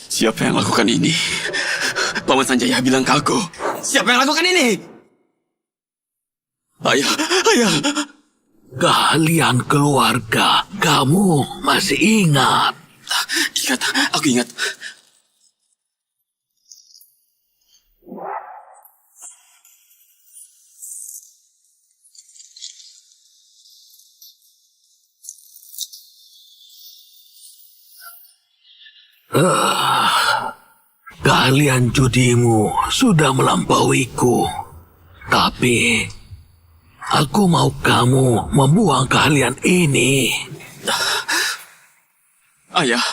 Siapa yang lakukan ini? Paman Sanjaya bilang ke aku. Siapa yang lakukan ini? Ayah, ayah. Kalian keluarga, kamu masih ingat? Ingat, aku ingat. Kalian judimu sudah melampauiku. Tapi aku mau kamu membuang keahlian ini. Ayah,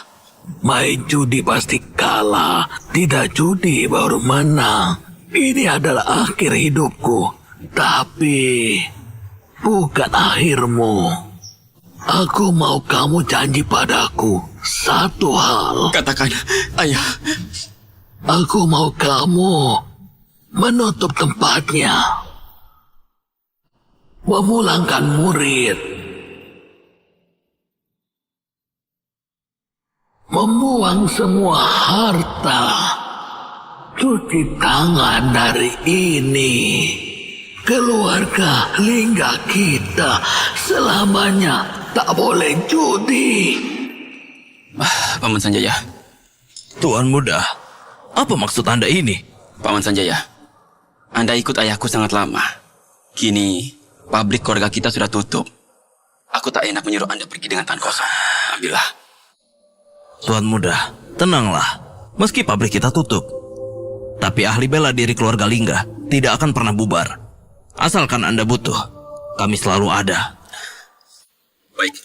Main judi pasti kalah, tidak judi baru menang. Ini adalah akhir hidupku, tapi bukan akhirmu. Aku mau kamu janji padaku satu hal. katakan, ayah. Aku mau kamu menutup tempatnya, memulangkan murid, membuang semua harta, cuci tangan dari ini. Keluarga Lingga kita selamanya tak boleh judi. Paman Sanjaya, Tuan Muda, apa maksud Anda ini? Paman Sanjaya, Anda ikut ayahku sangat lama. Kini, pabrik keluarga kita sudah tutup. Aku tak enak menyuruh Anda pergi dengan tangan kosong. Ambillah. Tuan Muda, tenanglah. Meski pabrik kita tutup, tapi ahli bela diri keluarga Lingga tidak akan pernah bubar. Asalkan Anda butuh, kami selalu ada. Baik.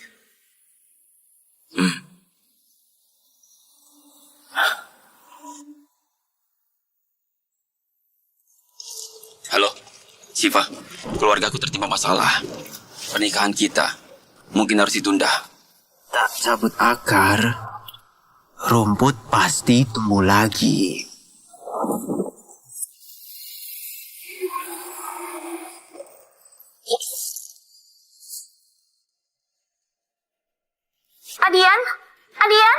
Halo, Siva. Keluargaku tertimpa masalah. Pernikahan kita mungkin harus ditunda. Tak cabut akar, rumput pasti tumbuh lagi. Adian? Adian?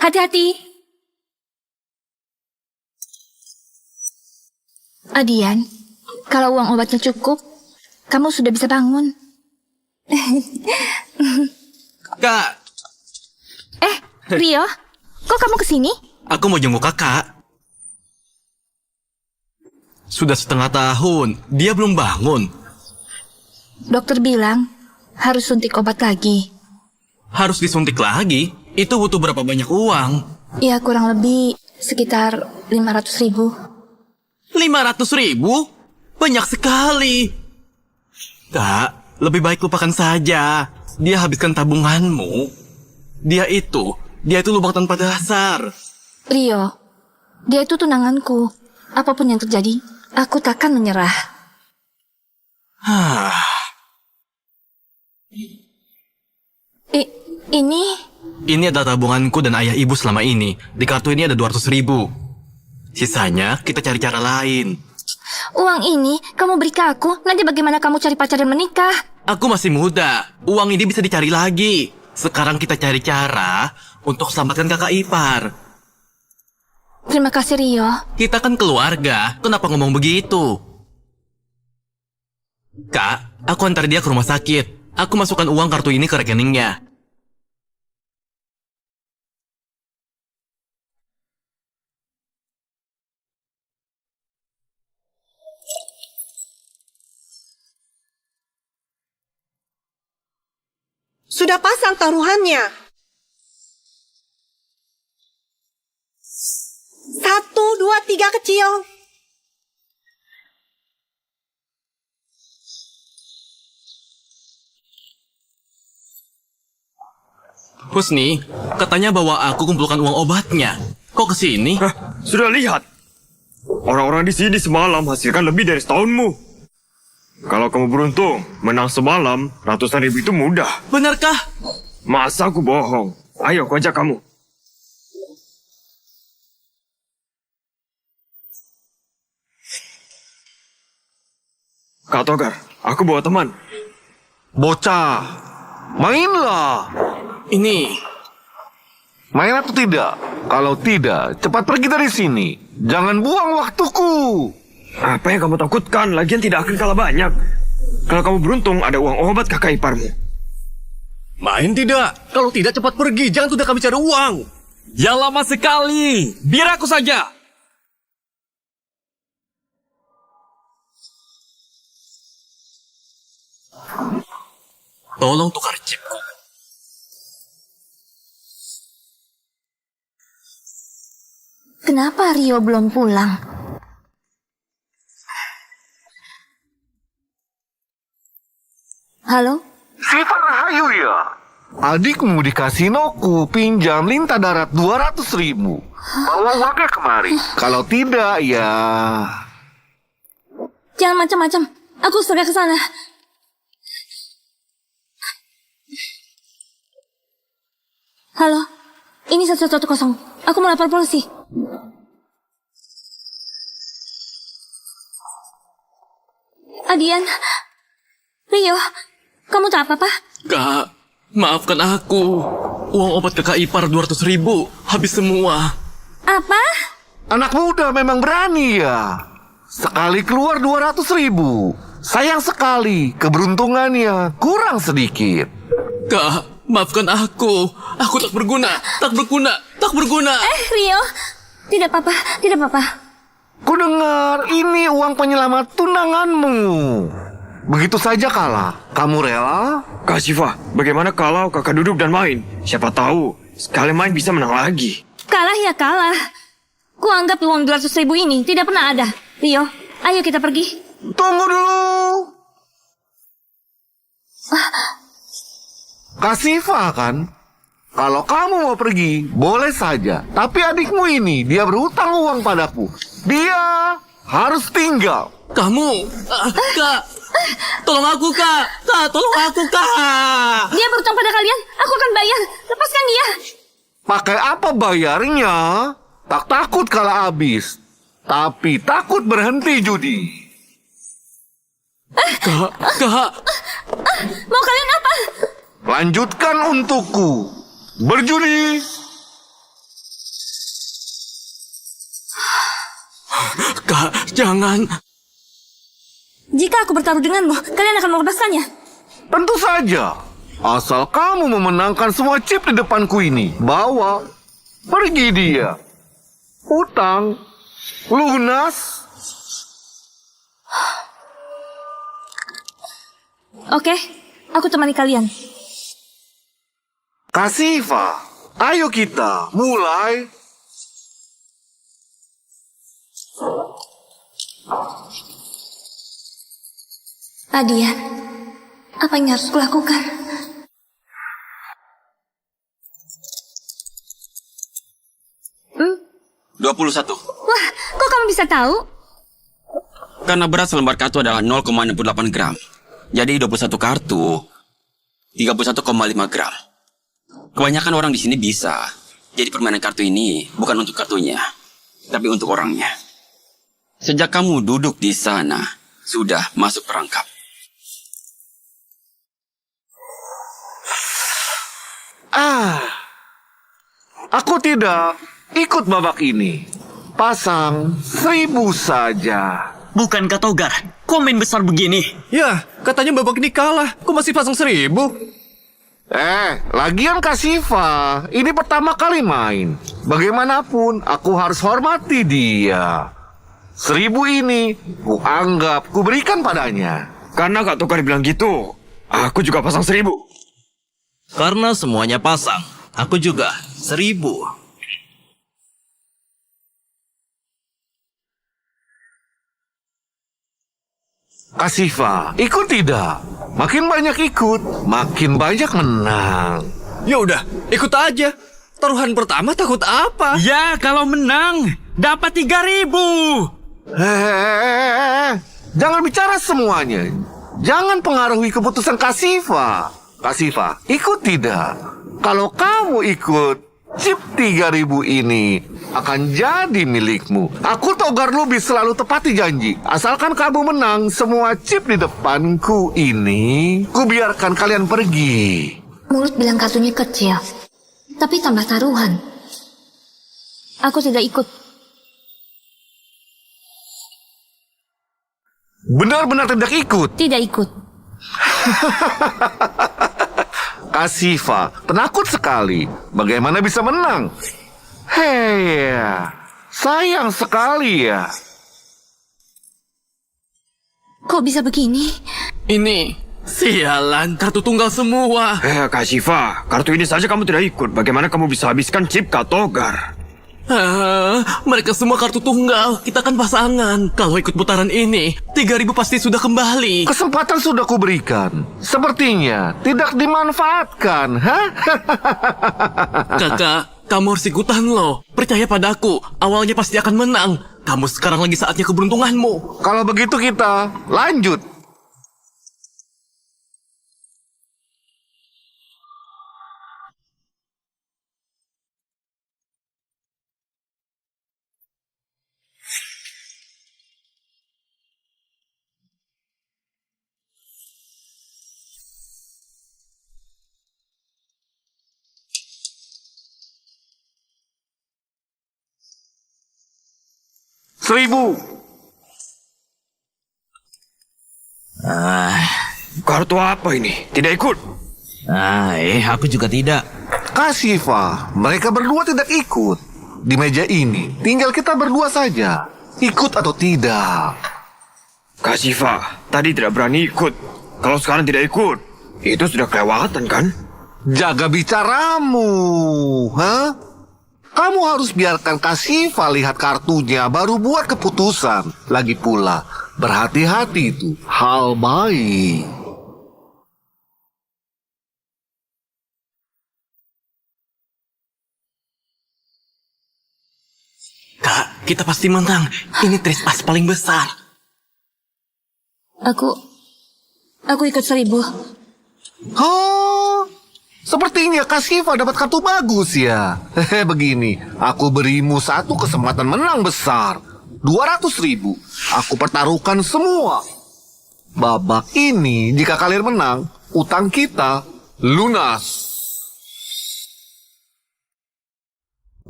Hati-hati. Adian, kalau uang obatnya cukup, kamu sudah bisa bangun. Kak, Rio, kok kamu kesini? aku mau jenguk kakak. Sudah setengah tahun, dia belum bangun. Dokter bilang harus suntik obat lagi. Harus disuntik lagi? Itu butuh berapa banyak uang? Ya kurang lebih sekitar 500.000. 500.000? Banyak sekali. Kak, lebih baik lupakan saja. Dia habiskan tabunganmu. Dia itu lubang tanpa dasar. Rio, dia itu tunanganku. Apapun yang terjadi, aku takkan menyerah. Ini... Ini adalah tabunganku dan ayah ibu selama ini. Di kartu ini ada 200.000. Sisanya kita cari cara lain. Uang ini kamu beri ke aku, nanti bagaimana kamu cari pacar dan menikah? Aku masih muda. Uang ini bisa dicari lagi. Sekarang kita cari cara untuk selamatkan kakak ipar. Terima kasih, Rio. Kita kan keluarga. Kenapa ngomong begitu? Kak, aku antar dia ke rumah sakit. Aku masukkan uang kartu ini ke rekeningnya. Sudah pasang taruhannya. 1, 2, 3 kecil. Husni, katanya bawa aku kumpulkan uang obatnya. Kok kesini? Sudah lihat. Orang-orang di sini semalam hasilkan lebih dari setahunmu. Kalau kamu beruntung menang semalam, ratusan ribu itu mudah. Benarkah? Masa aku bohong? Ayo, aku ajak kamu. Kak Togar, aku bawa teman. Bocah, mainlah. Ini, Main atau tidak? Kalau tidak, cepat pergi dari sini. Jangan buang waktuku. Apa yang kamu takutkan? Lagian tidak akan kalah banyak. Kalau kamu beruntung, ada uang obat kakak iparmu. Main tidak? Kalau tidak cepat pergi, jangan tunda kami cari uang. Ya lama sekali. Biar aku saja. Tolong tukar chipku. Kenapa Rio belum pulang? Halo? Sifat Rahayu ya? Adikmu di kasinoku pinjam lintah darat 200.000. Bawa uangnya kemari. Kalau tidak, ya... Jangan macam-macam. Aku segera ke sana. Halo? Ini 110. Aku mau lapor polisi. Adian. Rio, kamu tak apa-apa? Kak, maafkan aku. Uang obat kakak ipar 200.000 habis semua. Apa? Anak muda memang berani ya. Sekali keluar 200.000. Sayang sekali, keberuntungannya kurang sedikit. Kak, maafkan aku. Aku tak berguna, tak berguna, tak berguna. Rio. Tidak apa-apa, tidak apa-apa. Ku dengar ini uang penyelamat tunanganmu. Begitu saja kalah. Kamu rela? Kak Siva, bagaimana kalau kakak duduk dan main? Siapa tahu, sekali main bisa menang lagi. Kalah ya kalah. Ku anggap uang 200.000 ini tidak pernah ada. Rio, ayo kita pergi. Tunggu dulu. Kasifa kan? Kalau kamu mau pergi, boleh saja. Tapi adikmu ini, dia berutang uang padaku. Dia harus tinggal. Kamu, Kak, tolong aku, Kak. Kak, tolong aku, Kak. Dia berutang pada kalian. Aku akan bayar. Lepaskan dia. Pakai apa bayarnya? Tak takut kalah habis. Tapi takut berhenti judi. Kak. Mau kalian apa? Lanjutkan untukku. Berjudi. Kak, jangan. Jika aku bertaruh denganmu, kalian akan melepaskannya. Tentu saja. Asal kamu memenangkan semua chip di depanku ini. Bawa. Pergi dia. Utang. Lunas. Oke, aku temani kalian. Kasifa, ayo kita mulai. Adian, apa yang harus kulakukan? 21. Wah, kok kamu bisa tahu? Karena berat selembar kartu adalah 0,68 gram. Jadi 21 kartu 31,5 gram. Kebanyakan orang di sini bisa. Jadi permainan kartu ini bukan untuk kartunya, tapi untuk orangnya. Sejak kamu duduk di sana, sudah masuk perangkap. Aku tidak ikut babak ini. Pasang 1.000 saja. Bukan Kak Togar, kok main besar begini? Ya, katanya babak ini kalah. Kok masih pasang 1.000? Lagian Kasifa, ini pertama kali main. Bagaimanapun, aku harus hormati dia. 1.000 ini, ku anggap ku berikan padanya. Karena Kak Togar bilang gitu, aku juga pasang 1.000. karena semuanya pasang. Aku juga 1.000. Kasifa, ikut tidak? Makin banyak ikut, makin banyak menang. Ya udah, ikut aja. Taruhan pertama takut apa? Ya, kalau menang, dapat 3.000. Jangan bicara semuanya. Jangan pengaruhi keputusan Kasifa. Kasifa, ikut tidak? Kalau kamu ikut, chip 3000 ini akan jadi milikmu. Aku Togar Lubis selalu tepati janji. Asalkan kamu menang semua chip di depanku ini, ku biarkan kalian pergi. Mulut bilang kartunya kecil, tapi tambah taruhan. Aku tidak ikut. Benar-benar tidak ikut. Tidak ikut. Kasifa, penakut sekali. Bagaimana bisa menang? Hei, sayang sekali ya. Kok bisa begini? Ini, sialan, kartu tunggal semua. Kak Shiva, kartu ini saja kamu tidak ikut. Bagaimana kamu bisa habiskan chip Kak Togar? Mereka semua kartu tunggal. Kita kan pasangan. Kalau ikut putaran ini, 3000 pasti sudah kembali. Kesempatan sudah kuberikan. Sepertinya tidak dimanfaatkan, hah? Kakak, kamu harus ikutan loh. Percaya padaku, awalnya pasti akan menang. Kamu sekarang lagi saatnya keberuntunganmu. Kalau begitu kita lanjut. Seribu. Kartu apa ini? Tidak ikut. Aku juga tidak. Kasifa, mereka berdua tidak ikut. Di meja ini, tinggal kita berdua saja. Ikut atau tidak? Kak Shiva, tadi tidak berani ikut. Kalau sekarang tidak ikut, itu sudah kelewatan kan? Jaga bicaramu, hah? Kamu harus biarkan Kasifa lihat kartunya, baru buat keputusan. Lagi pula, berhati-hati itu hal baik. Kak, kita pasti menang. Ini tris as paling besar. Aku ikut 1000. Oh, sepertinya Kasifa dapat kartu bagus ya. Begini, aku berimu satu kesempatan menang besar. 200.000. Aku pertaruhkan semua. Babak ini, jika kalian menang, utang kita lunas.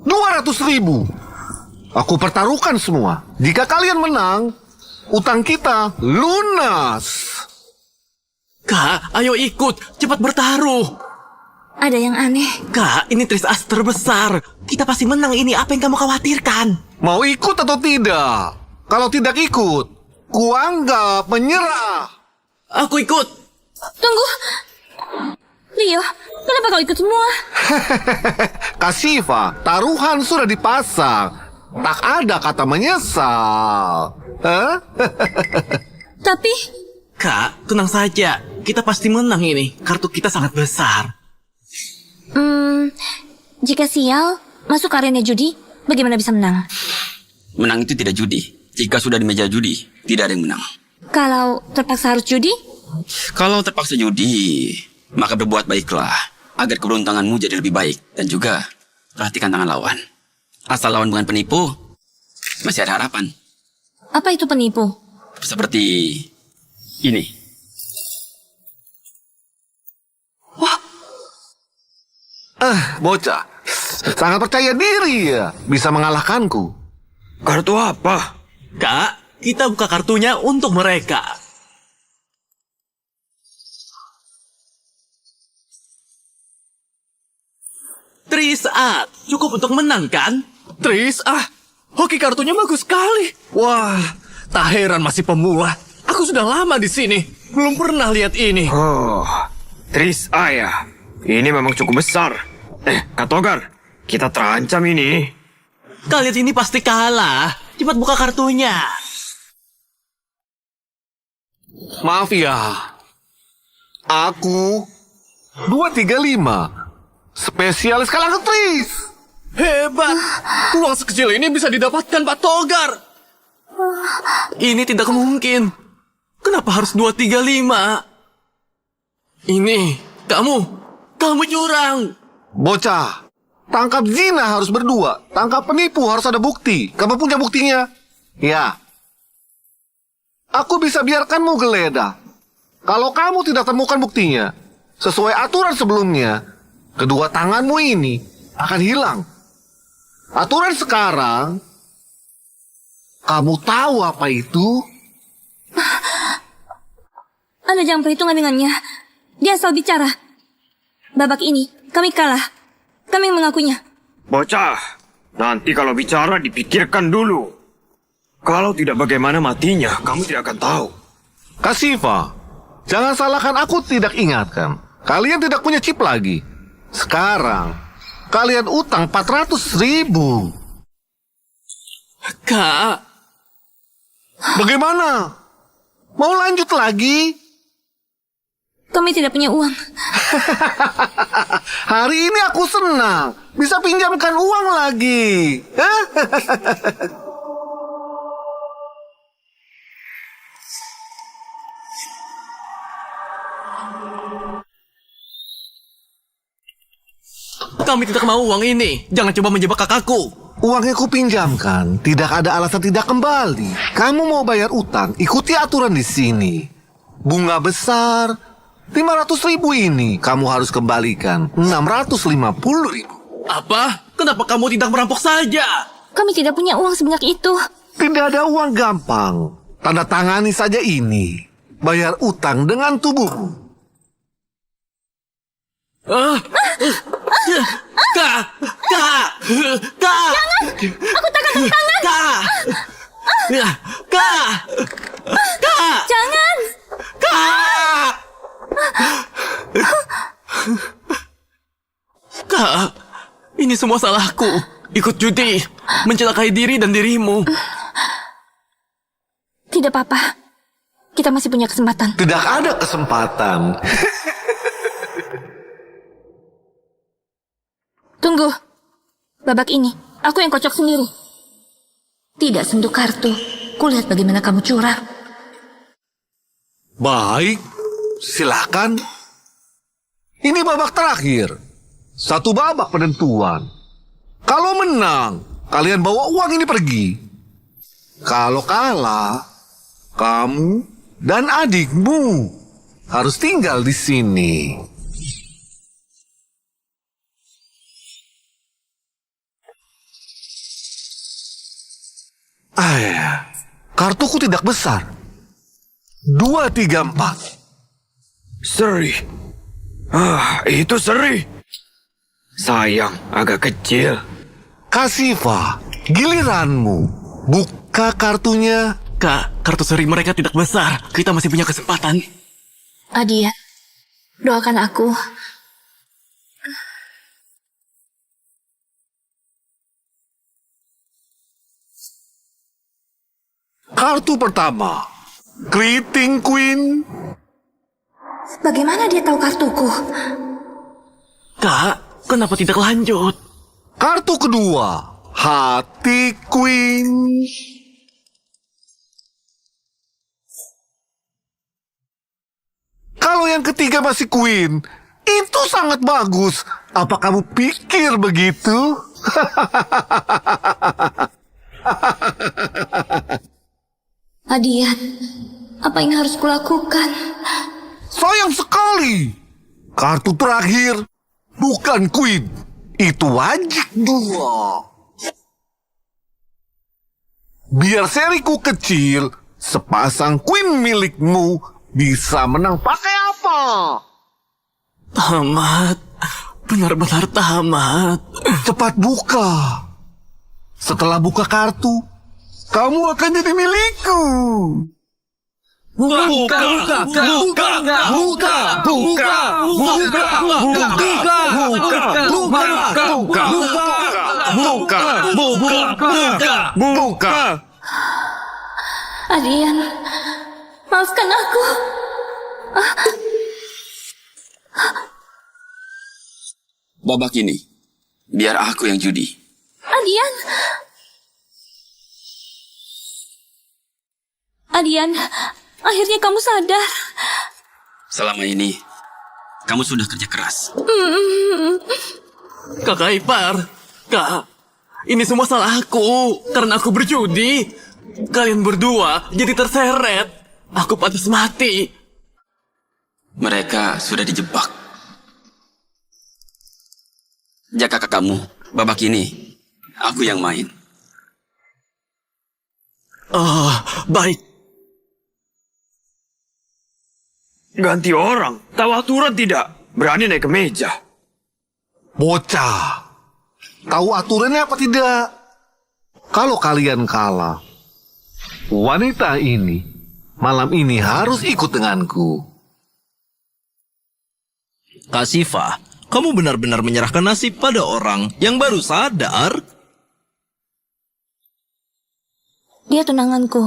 200.000. Aku pertaruhkan semua. Jika kalian menang, utang kita lunas. Kak, ayo ikut. Cepat bertaruh. Ada yang aneh. Kak, ini tris as terbesar. Kita pasti menang ini. Apa yang kamu khawatirkan? Mau ikut atau tidak? Kalau tidak ikut, kuanggap menyerah. Aku ikut. Tunggu. Rio, kenapa kau ikut semua? Kasifa, taruhan sudah dipasang. Tak ada kata menyesal. Hah? Tapi... Kak, tenang saja. Kita pasti menang ini. Kartu kita sangat besar. Jika sial masuk arena judi, bagaimana bisa menang? Menang itu tidak judi. Jika sudah di meja judi, tidak ada yang menang. Kalau terpaksa harus judi? Kalau terpaksa judi, maka berbuat baiklah agar keberuntunganmu jadi lebih baik. Dan juga perhatikan tangan lawan. Asal lawan bukan penipu, masih ada harapan. Apa itu penipu? Seperti ini. Bocah, sangat percaya diri ya, bisa mengalahkanku. Kartu apa? Kak, kita buka kartunya untuk mereka. Tris A, cukup untuk menang kan? Tris, hoki kartunya bagus sekali. Wah, tak heran masih pemula. Aku sudah lama di sini, belum pernah lihat ini. Oh, tris A ya. Ini memang cukup besar. Kak Togar, kita terancam ini. Kalian ini pasti kalah. Cepat buka kartunya. Maaf ya. Aku 235. Spesialis kalangan tris. Hebat, uang sekecil ini bisa didapatkan Pak Togar. Ini tidak mungkin. Kenapa harus 235? Ini Kamu curang. Bocah, tangkap zina harus berdua. Tangkap penipu harus ada bukti. Kamu punya buktinya? Ya. Aku bisa biarkanmu geledah. Kalau kamu tidak temukan buktinya, sesuai aturan sebelumnya, kedua tanganmu ini akan hilang. Aturan sekarang, kamu tahu apa itu? Anda jangan perhitungan dengannya. Dia asal bicara. Babak ini, kami kalah. Kami mengakuinya. Bocah, nanti kalau bicara dipikirkan dulu. Kalau tidak bagaimana matinya, kamu tidak akan tahu. Kasifa, jangan salahkan aku tidak ingatkan. Kalian tidak punya chip lagi. Sekarang, kalian utang 400.000. Kak, Bagaimana? Mau lanjut lagi? Kami tidak punya uang. Hari ini aku senang. Bisa pinjamkan uang lagi. kami tidak mau uang ini. Jangan coba menjebak kakakku. Uangnya ku pinjamkan. Tidak ada alasan tidak kembali. Kamu mau bayar utang, ikuti aturan di sini. Bunga besar 500.000 ini kamu harus kembalikan 650.000. Apa? Kenapa kamu tidak merampok saja? Kami tidak punya uang sebanyak itu. Tidak ada uang gampang. Tanda tangani saja ini. Bayar utang dengan tubuhmu. Kak! Jangan! Aku takkan tangan! Kak! Jangan! Kak, ini semua salahku. Ikut judi, mencelakai diri dan dirimu. Tidak apa-apa. Kita masih punya kesempatan. Tidak ada kesempatan. Tunggu. Babak ini, aku yang kocok sendiri. Tidak sentuh kartu. Kulihat bagaimana kamu curang. Baik, silakan. Ini babak terakhir. Satu babak penentuan. Kalau menang, kalian bawa uang ini pergi. Kalau kalah, kamu dan adikmu harus tinggal di sini. Kartuku tidak besar. 2, 3, 4. Seri. Itu seri. Sayang, agak kecil. Kasifa, giliranmu. Buka kartunya. Kak, kartu seri mereka tidak besar. Kita masih punya kesempatan. Adia, doakan aku. Kartu pertama. Greeting Queen. Bagaimana dia tahu kartuku? Kak, kenapa tidak lanjut? Kartu kedua. Hati Queen. Kalau yang ketiga masih Queen, itu sangat bagus. Apa kamu pikir begitu? Adia, apa yang harus kulakukan? Sayang sekali. Kartu terakhir bukan Queen. Itu wajib 2. Biar seriku kecil, sepasang Queen milikmu bisa menang pakai apa? Tamat. Benar-benar tamat. Cepat buka. Setelah buka kartu, kamu akan jadi milikku. Buka! Adian, maafkan aku. Babak ini, biar aku yang judi. Adian. Adian, akhirnya kamu sadar. Selama ini, Kamu sudah kerja keras. Kakak ipar, Kak, ini semua salah aku karena aku berjudi. Kalian berdua jadi terseret. Aku pantas mati. Mereka sudah dijebak. Jaga kakak kamu. Babak ini, aku yang main. Baik. Ganti orang. Tahu aturan tidak? Berani naik ke meja. Bocah, tahu aturannya apa tidak? Kalau kalian kalah, wanita ini malam ini harus ikut denganku. Kak Siva, kamu benar-benar menyerahkan nasib pada orang yang baru sadar? Dia tunanganku.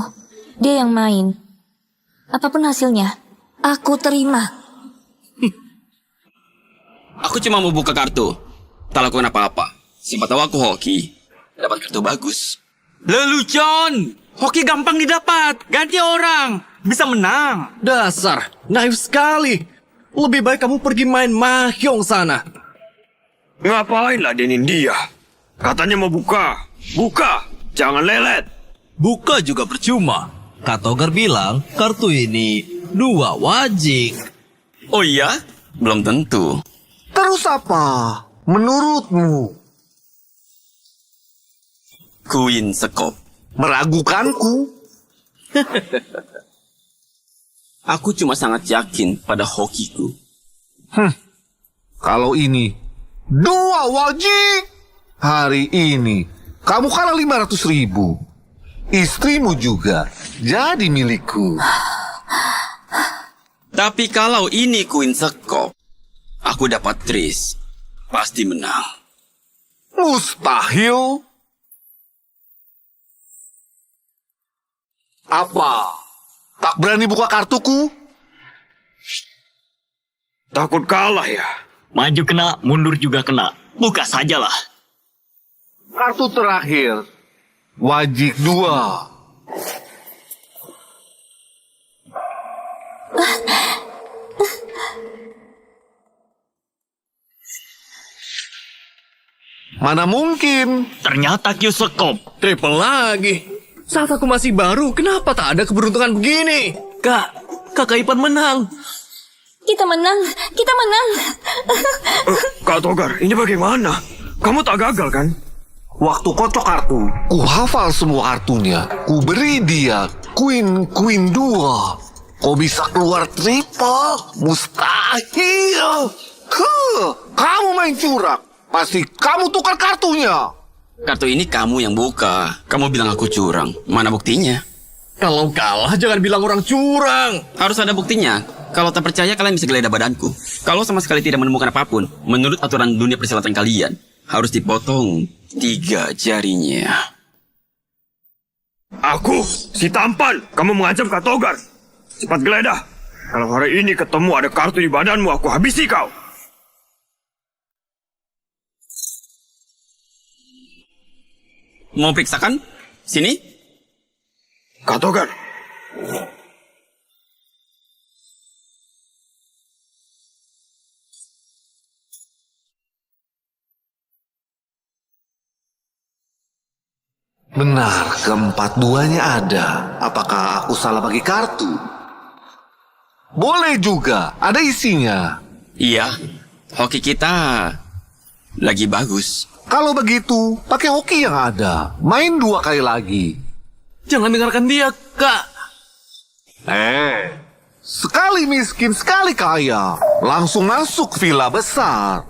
Dia yang main. Apapun hasilnya, aku terima. Aku cuma mau buka kartu. Tak lakukan apa-apa. Siapa tahu aku hoki. Dapat kartu bagus. Lelucon! Hoki gampang didapat. Ganti orang. Bisa menang. Dasar, naif sekali. Lebih baik kamu pergi main mahjong sana. Ngapain ladenin dia? Katanya mau buka. Buka. Jangan lelet. Buka juga percuma. Kak Togar bilang kartu ini 2 wajik. Oh iya? Belum tentu. Terus apa? Menurutmu? Queen Sekop. Meragukanku? Aku cuma sangat yakin pada hokiku. Kalau ini 2 wajik. Hari ini kamu kalah 500.000. Istrimu juga jadi milikku. Tapi kalau ini Queen Sekop, aku dapat Tris. Pasti menang. Mustahil. Apa? Tak berani buka kartuku? Takut kalah ya? Maju kena, mundur juga kena. Buka sajalah. Kartu terakhir. Wajik 2. Mana mungkin? Ternyata Q Sekop. Triple lagi. Saat aku masih baru, kenapa tak ada keberuntungan begini? Kak, kakak ipar menang. Kita menang. Kita menang. Kak Togar, ini bagaimana? Kamu tak gagal kan? Waktu kocok kartu, ku hafal semua kartunya. Ku beri dia Queen 2. Kok bisa keluar triple? Mustahil. Kamu main curang. Pasti kamu tukar kartunya. Kartu ini kamu yang buka. Kamu bilang aku curang. Mana buktinya? Kalau kalah, jangan bilang orang curang. Harus ada buktinya. Kalau tak percaya, kalian bisa geledah badanku. Kalau sama sekali tidak menemukan apapun, menurut aturan dunia persilatan kalian, harus dipotong 3 jarinya. Aku, si tampan. Kamu mengancam Kak Togar. Cepat geledah. Kalau hari ini ketemu ada kartu di badanmu, aku habisi kau. Mau periksakan? Sini. Kak Togar. Benar, keempat-duanya ada. Apakah aku salah bagi kartu? Boleh juga, ada isinya. Iya, hoki kita lagi bagus. Kalau begitu, pakai hoki yang ada. Main 2 kali lagi. Jangan dengarkan dia, Kak. Sekali miskin, sekali kaya. Langsung masuk villa besar.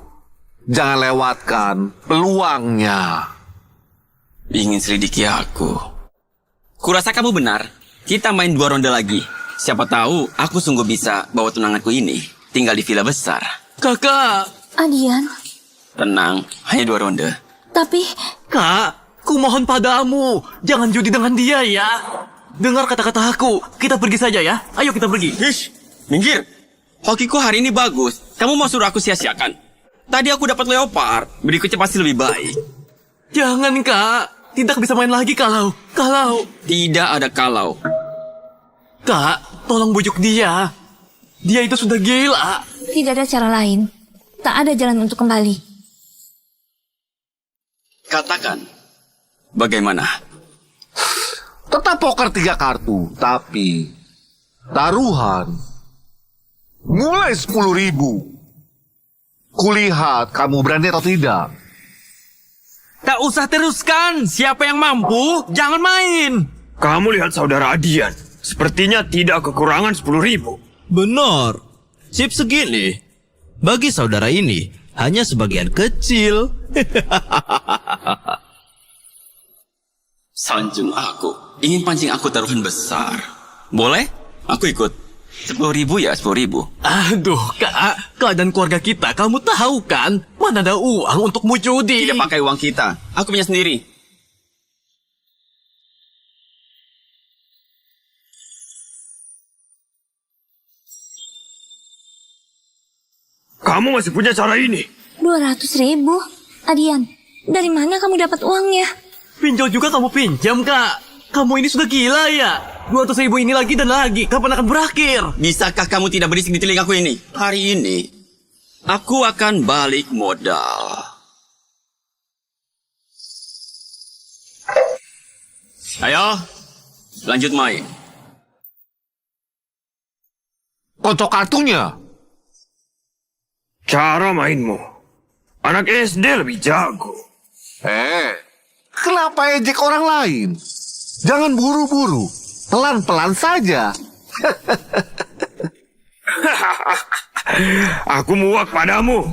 Jangan lewatkan peluangnya. Ingin selidiki aku. Kurasa kamu benar. Kita main 2 ronde lagi. Siapa tahu aku sungguh bisa bawa tunanganku ini tinggal di villa besar. Kakak. Adian. Tenang, hanya 2 ronde. Tapi... Kak, ku mohon padamu. Jangan judi dengan dia ya. Dengar kata-kata aku. Kita pergi saja ya. Ayo kita pergi. Hish, minggir. Hokiku hari ini bagus. Kamu mau suruh aku sia-siakan? Tadi aku dapat leopard. Berikutnya pasti lebih baik. Jangan, Kak. Tidak bisa main lagi kalau... Tidak ada kalau. Kak, tolong bujuk dia. Dia itu sudah gila. Tidak ada cara lain. Tak ada jalan untuk kembali. Katakan, bagaimana? Tetap poker 3 kartu, tapi taruhan mulai 10.000. Kulihat kamu berani atau tidak. Tak usah teruskan. Siapa yang mampu, jangan main. Kamu lihat saudara Adian. Sepertinya tidak kekurangan 10.000. Benar. Chip segini. Bagi saudara ini, hanya sebagian kecil. Sanjung aku. Ingin pancing aku taruhan besar. Boleh? Aku ikut. 10.000 ya, 10.000. Aduh, Kak, keadaan keluarga kita kamu tahu kan? Mana ada uang untuk judi? Tidak pakai uang kita. Aku punya sendiri. Kamu masih punya cara ini? 200.000? Adian, dari mana kamu dapat uangnya? Pinjol juga kamu pinjam, Kak. Kamu ini sudah gila ya? 200.000 ini lagi dan lagi. Kapan akan berakhir? Bisakah kamu tidak berisik di telingaku ini? Hari ini, aku akan balik modal. Ayo, lanjut main. Kocok kartunya. Cara mainmu. Anak SD lebih jago. Kenapa ejek orang lain? Jangan buru-buru. Pelan-pelan saja. Aku muak padamu.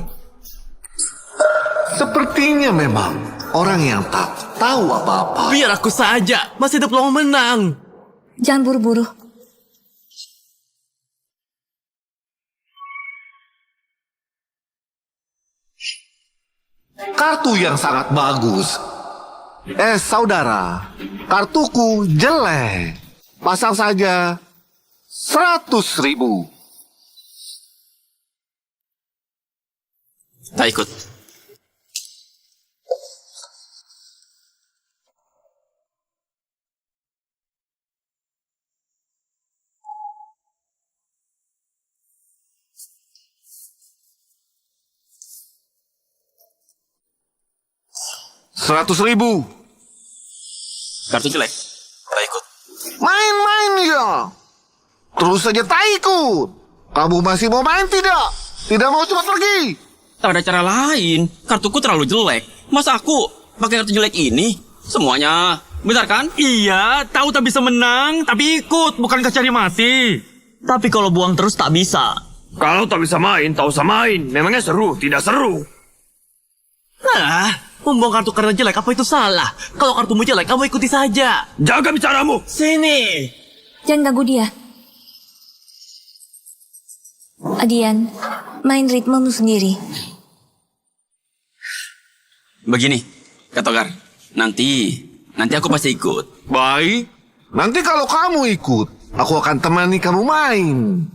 Sepertinya memang orang yang tak tahu apa-apa. Biar aku saja. Masih ada peluang menang. Jangan buru-buru. Kartu yang sangat bagus. Saudara, kartuku jelek. Pasang saja 100.000. Tak ikut. $100.000. Kartu jelek. Tak ikut. Main-main ya. Terus saja tak ikut. Kamu masih mau main tidak? Tidak mau cepat pergi. Tak ada cara lain. Kartuku terlalu jelek. Masa aku pakai kartu jelek ini? Semuanya. Benar kan? Iya, tahu tak bisa menang, tapi ikut, bukankah cari mati? Tapi kalau buang terus tak bisa. Kalau tak bisa main, tak usah main. Memangnya seru, tidak seru. Membuang kartu karena jelek, apa itu salah? Kalau kartumu jelek, kamu ikuti saja. Jaga bicaramu. Sini. Jangan ganggu dia. Adian, main ritmemu sendiri. Begini, Kak Togar. Nanti aku pasti ikut. Baik. Nanti kalau kamu ikut, aku akan temani kamu main.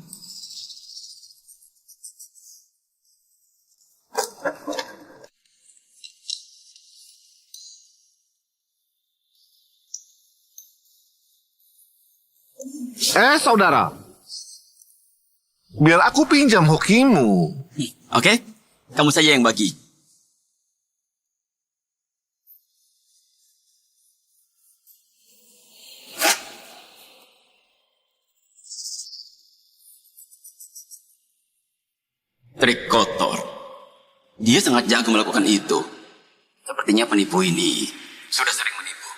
Saudara. Biar aku pinjam hokimu. Oke? Kamu saja yang bagi. Trik kotor. Dia sangat jago melakukan itu. Sepertinya penipu ini sudah sering menipu.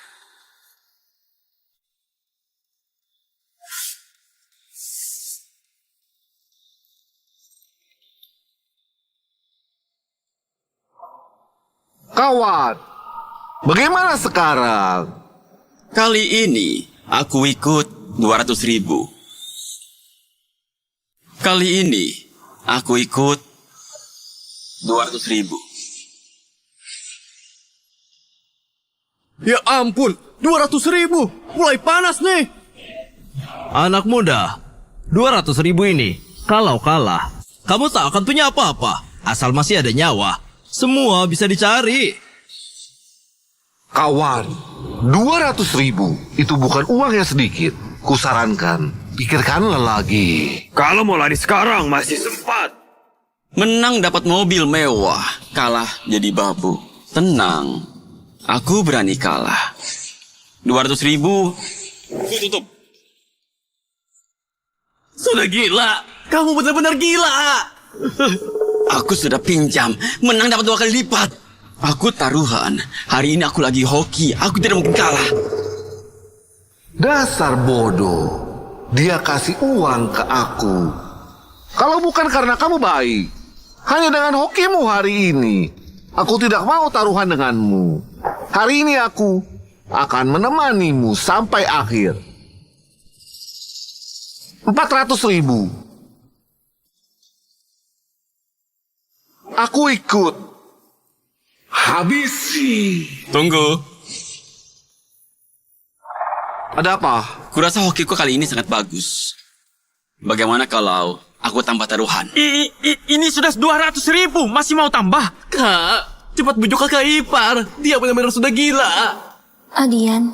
Kawan, bagaimana sekarang? Kali ini aku ikut 200.000. Kali ini aku ikut 200.000. Ya ampun, 200.000. Mulai panas nih. Anak muda, 200.000 ini, kalau kalah, kamu tak akan punya apa-apa. Asal masih ada nyawa, semua bisa dicari. Kawan, 200.000 itu bukan uang yang sedikit. Kusarankan, pikirkanlah lagi. Kalau mau lari sekarang masih sempat. Menang dapat mobil mewah, kalah jadi babu. Tenang, aku berani kalah. 200.000, aku tutup. Sudah gila. Kamu benar-benar gila. Aku sudah pinjam, menang dapat 2 kali lipat. Aku taruhan, hari ini aku lagi hoki, aku tidak mungkin kalah. Dasar bodoh. Dia kasih uang ke aku. Kalau bukan karena kamu baik, hanya dengan hokimu hari ini, aku tidak mau taruhan denganmu. Hari ini aku akan menemanimu sampai akhir. 400.000. Aku ikut. Habisi. Tunggu. Ada apa? Kurasa hokiku kali ini sangat bagus. Bagaimana kalau aku tambah taruhan? Ini sudah 200.000, masih mau tambah? Kak, cepat bujuk kakak ipar. Dia benar-benar sudah gila. Adian,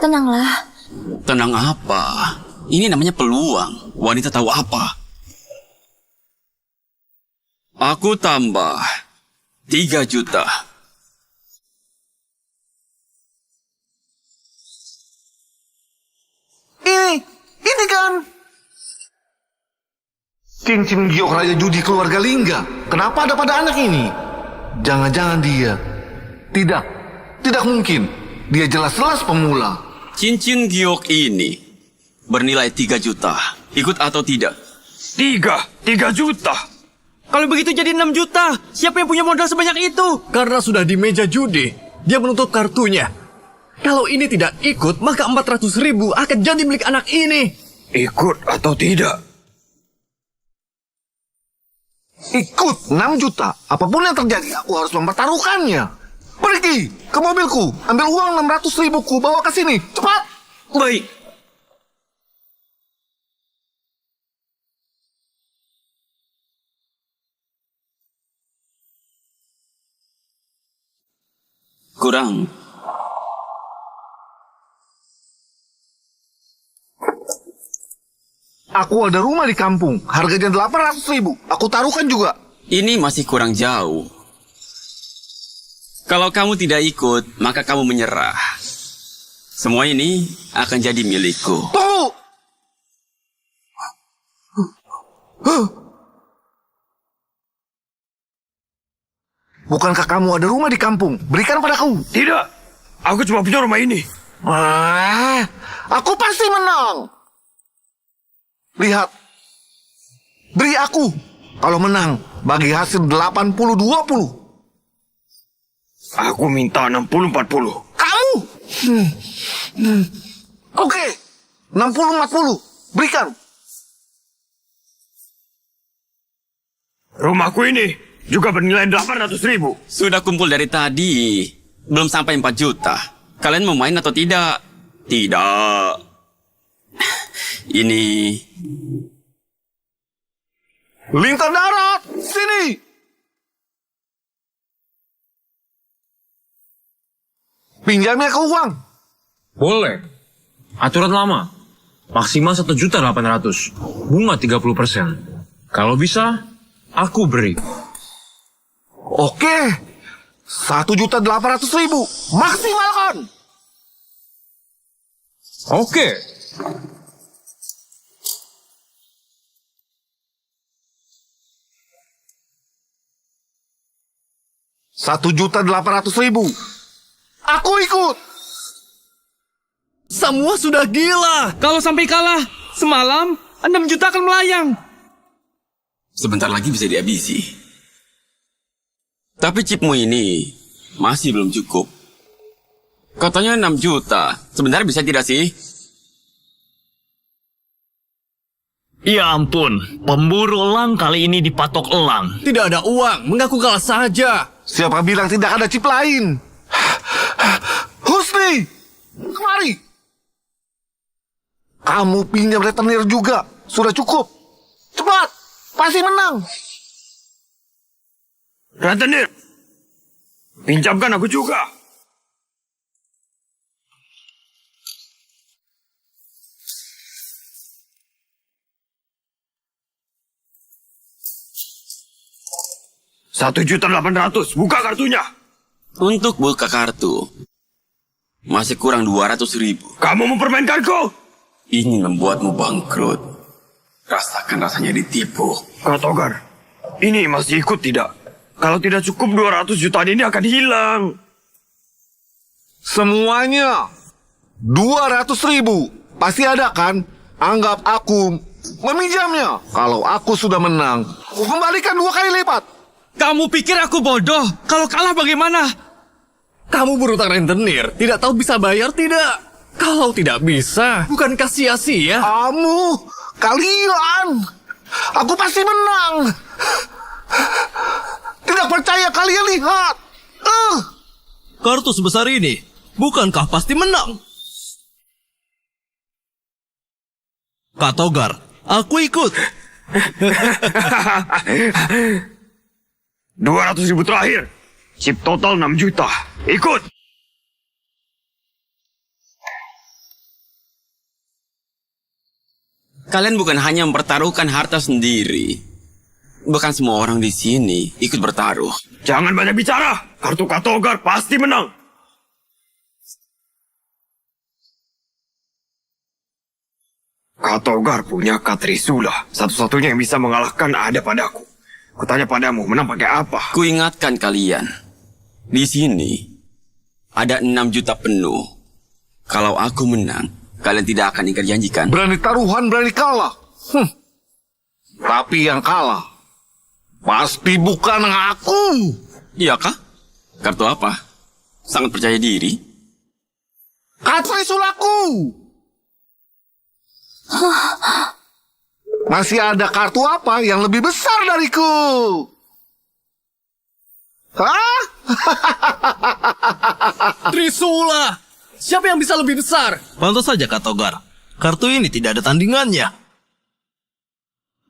tenanglah. Tenang apa? Ini namanya peluang. Wanita tahu apa? Aku tambah 3 juta. Ini kan cincin giok Raja Judi keluarga Lingga. Kenapa ada pada anak ini? Jangan-jangan dia. Tidak mungkin. Dia jelas-jelas pemula. Cincin giok ini bernilai 3 juta. Ikut atau tidak? 3 juta. Kalau begitu jadi 6 juta. Siapa yang punya modal sebanyak itu? Karena sudah di meja judi, dia menutup kartunya. Kalau ini tidak ikut, maka 400.000 akan jadi milik anak ini. Ikut atau tidak? Ikut 6 juta. Apapun yang terjadi, aku harus mempertaruhkannya. Pergi ke mobilku. Ambil uang 600.000 ku. Bawa ke sini. Cepat. Baik. Kurang. Aku ada rumah di kampung. Harganya 800.000. Aku taruhkan juga. Ini masih kurang jauh. Kalau kamu tidak ikut, maka kamu menyerah. Semua ini akan jadi milikku. Tunggu. Bukankah kamu ada rumah di kampung? Berikan padaku. Tidak. Aku cuma punya rumah ini. Aku pasti menang. Lihat. Beri aku. Kalau menang, bagi hasil 80-20. Aku minta 60-40. Kamu? Oke. 60-40. Berikan. Rumahku ini juga bernilai 800.000. Sudah kumpul dari tadi. Belum sampai 4 juta. Kalian mau main atau tidak? Tidak. Ini... Lintang darat. Sini. Pinjamnya ke uang. Boleh. Aturan lama. Maksimal 1.800.000. Bunga 30%. Kalau bisa, aku beri. Oke. 1.800.000. Maksimalkan. Oke. $1.800.000. Aku ikut. Semua sudah gila. Kalau sampai kalah, semalam 6 juta akan melayang. Sebentar lagi bisa dihabisi. Tapi chipmu ini masih belum cukup. Katanya 6 juta. Sebenarnya bisa tidak sih? Ya ampun, pemburu elang kali ini dipatok elang. Tidak ada uang, mengaku kalah saja. Siapa bilang tidak ada chip lain? Husni, kemari. Kamu pinjam retenir juga. Sudah cukup. Cepat, pasti menang. Rentenir. Pinjamkan aku juga. 1.800.000. Buka kartunya. Untuk buka kartu, masih kurang 200.000. Kamu mempermainkanku. Ingin membuatmu bangkrut. Rasakan rasanya ditipu. Kak Togar, ini masih ikut tidak? Kalau tidak cukup 200 jutaan ini akan hilang. Semuanya 200.000. Pasti ada kan? Anggap aku meminjamnya. Kalau aku sudah menang, aku kembalikan 2 kali lipat. Kamu pikir aku bodoh? Kalau kalah bagaimana? Kamu berutang rentenir, tidak tahu bisa bayar tidak? Kalau tidak bisa, bukankah sia-sia? Kalian, aku pasti menang. Tidak percaya, kalian lihat. Kartu sebesar ini, bukankah pasti menang? Kak Togar, aku ikut. 200.000 terakhir. Chip total 6 juta. Ikut. Kalian bukan hanya mempertaruhkan harta sendiri. Bahkan semua orang di sini ikut bertaruh. Jangan banyak bicara. Kartu Kak Togar pasti menang. Kak Togar punya Kak Trisula. Satu-satunya yang bisa mengalahkan ada padaku. Kutanya padamu, menang pakai apa? Kuingatkan kalian, di sini ada 6 juta penuh. Kalau aku menang, kalian tidak akan ingkar janjikan. Berani taruhan, berani kalah. Tapi yang kalah pasti bukan aku. Iya kah? Kartu apa? Sangat percaya diri. Kak Trisulaku. Masih ada kartu apa yang lebih besar dariku? Hah? Trisula! Siapa yang bisa lebih besar? Pantas saja Kak Togar. Kartu ini tidak ada tandingannya.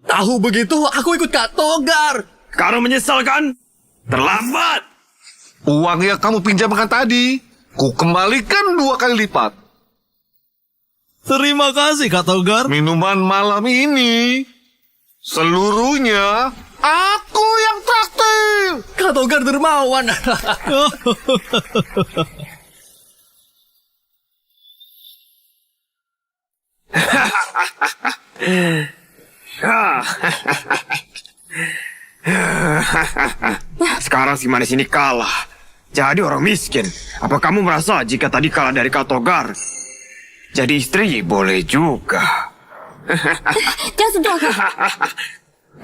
Tahu begitu, aku ikut Kak Togar. Karena menyesal kan? Terlambat. Uang yang kamu pinjamkan tadi, ku kembalikan 2 kali lipat. Terima kasih Kak Togar. Minuman malam ini seluruhnya aku yang traktir. Kak Togar dermawan. Sekarang si manis ini kalah. Jadi orang miskin. Apa kamu merasa jika tadi kalah dari Kak Togar, jadi istri boleh juga? Jangan sentuh aku.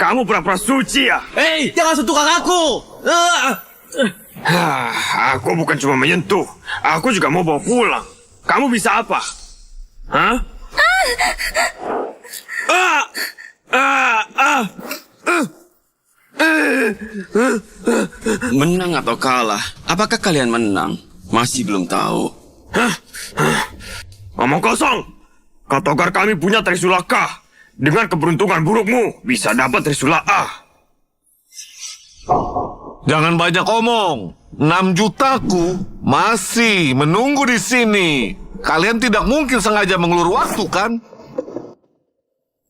Kamu pura-pura suci ya? Hei, jangan sentuh kakakku. Aku bukan cuma menyentuh. Aku juga mau bawa pulang. Kamu bisa apa? Hah? Menang atau kalah? Apakah kalian menang? Masih belum tahu. Ngomong kosong. Kak Togar kami punya Trisula K. Dengan keberuntungan burukmu, bisa dapat Trisula A. Jangan banyak omong. 6 jutaku masih menunggu di sini. Kalian tidak mungkin sengaja mengulur waktu, kan?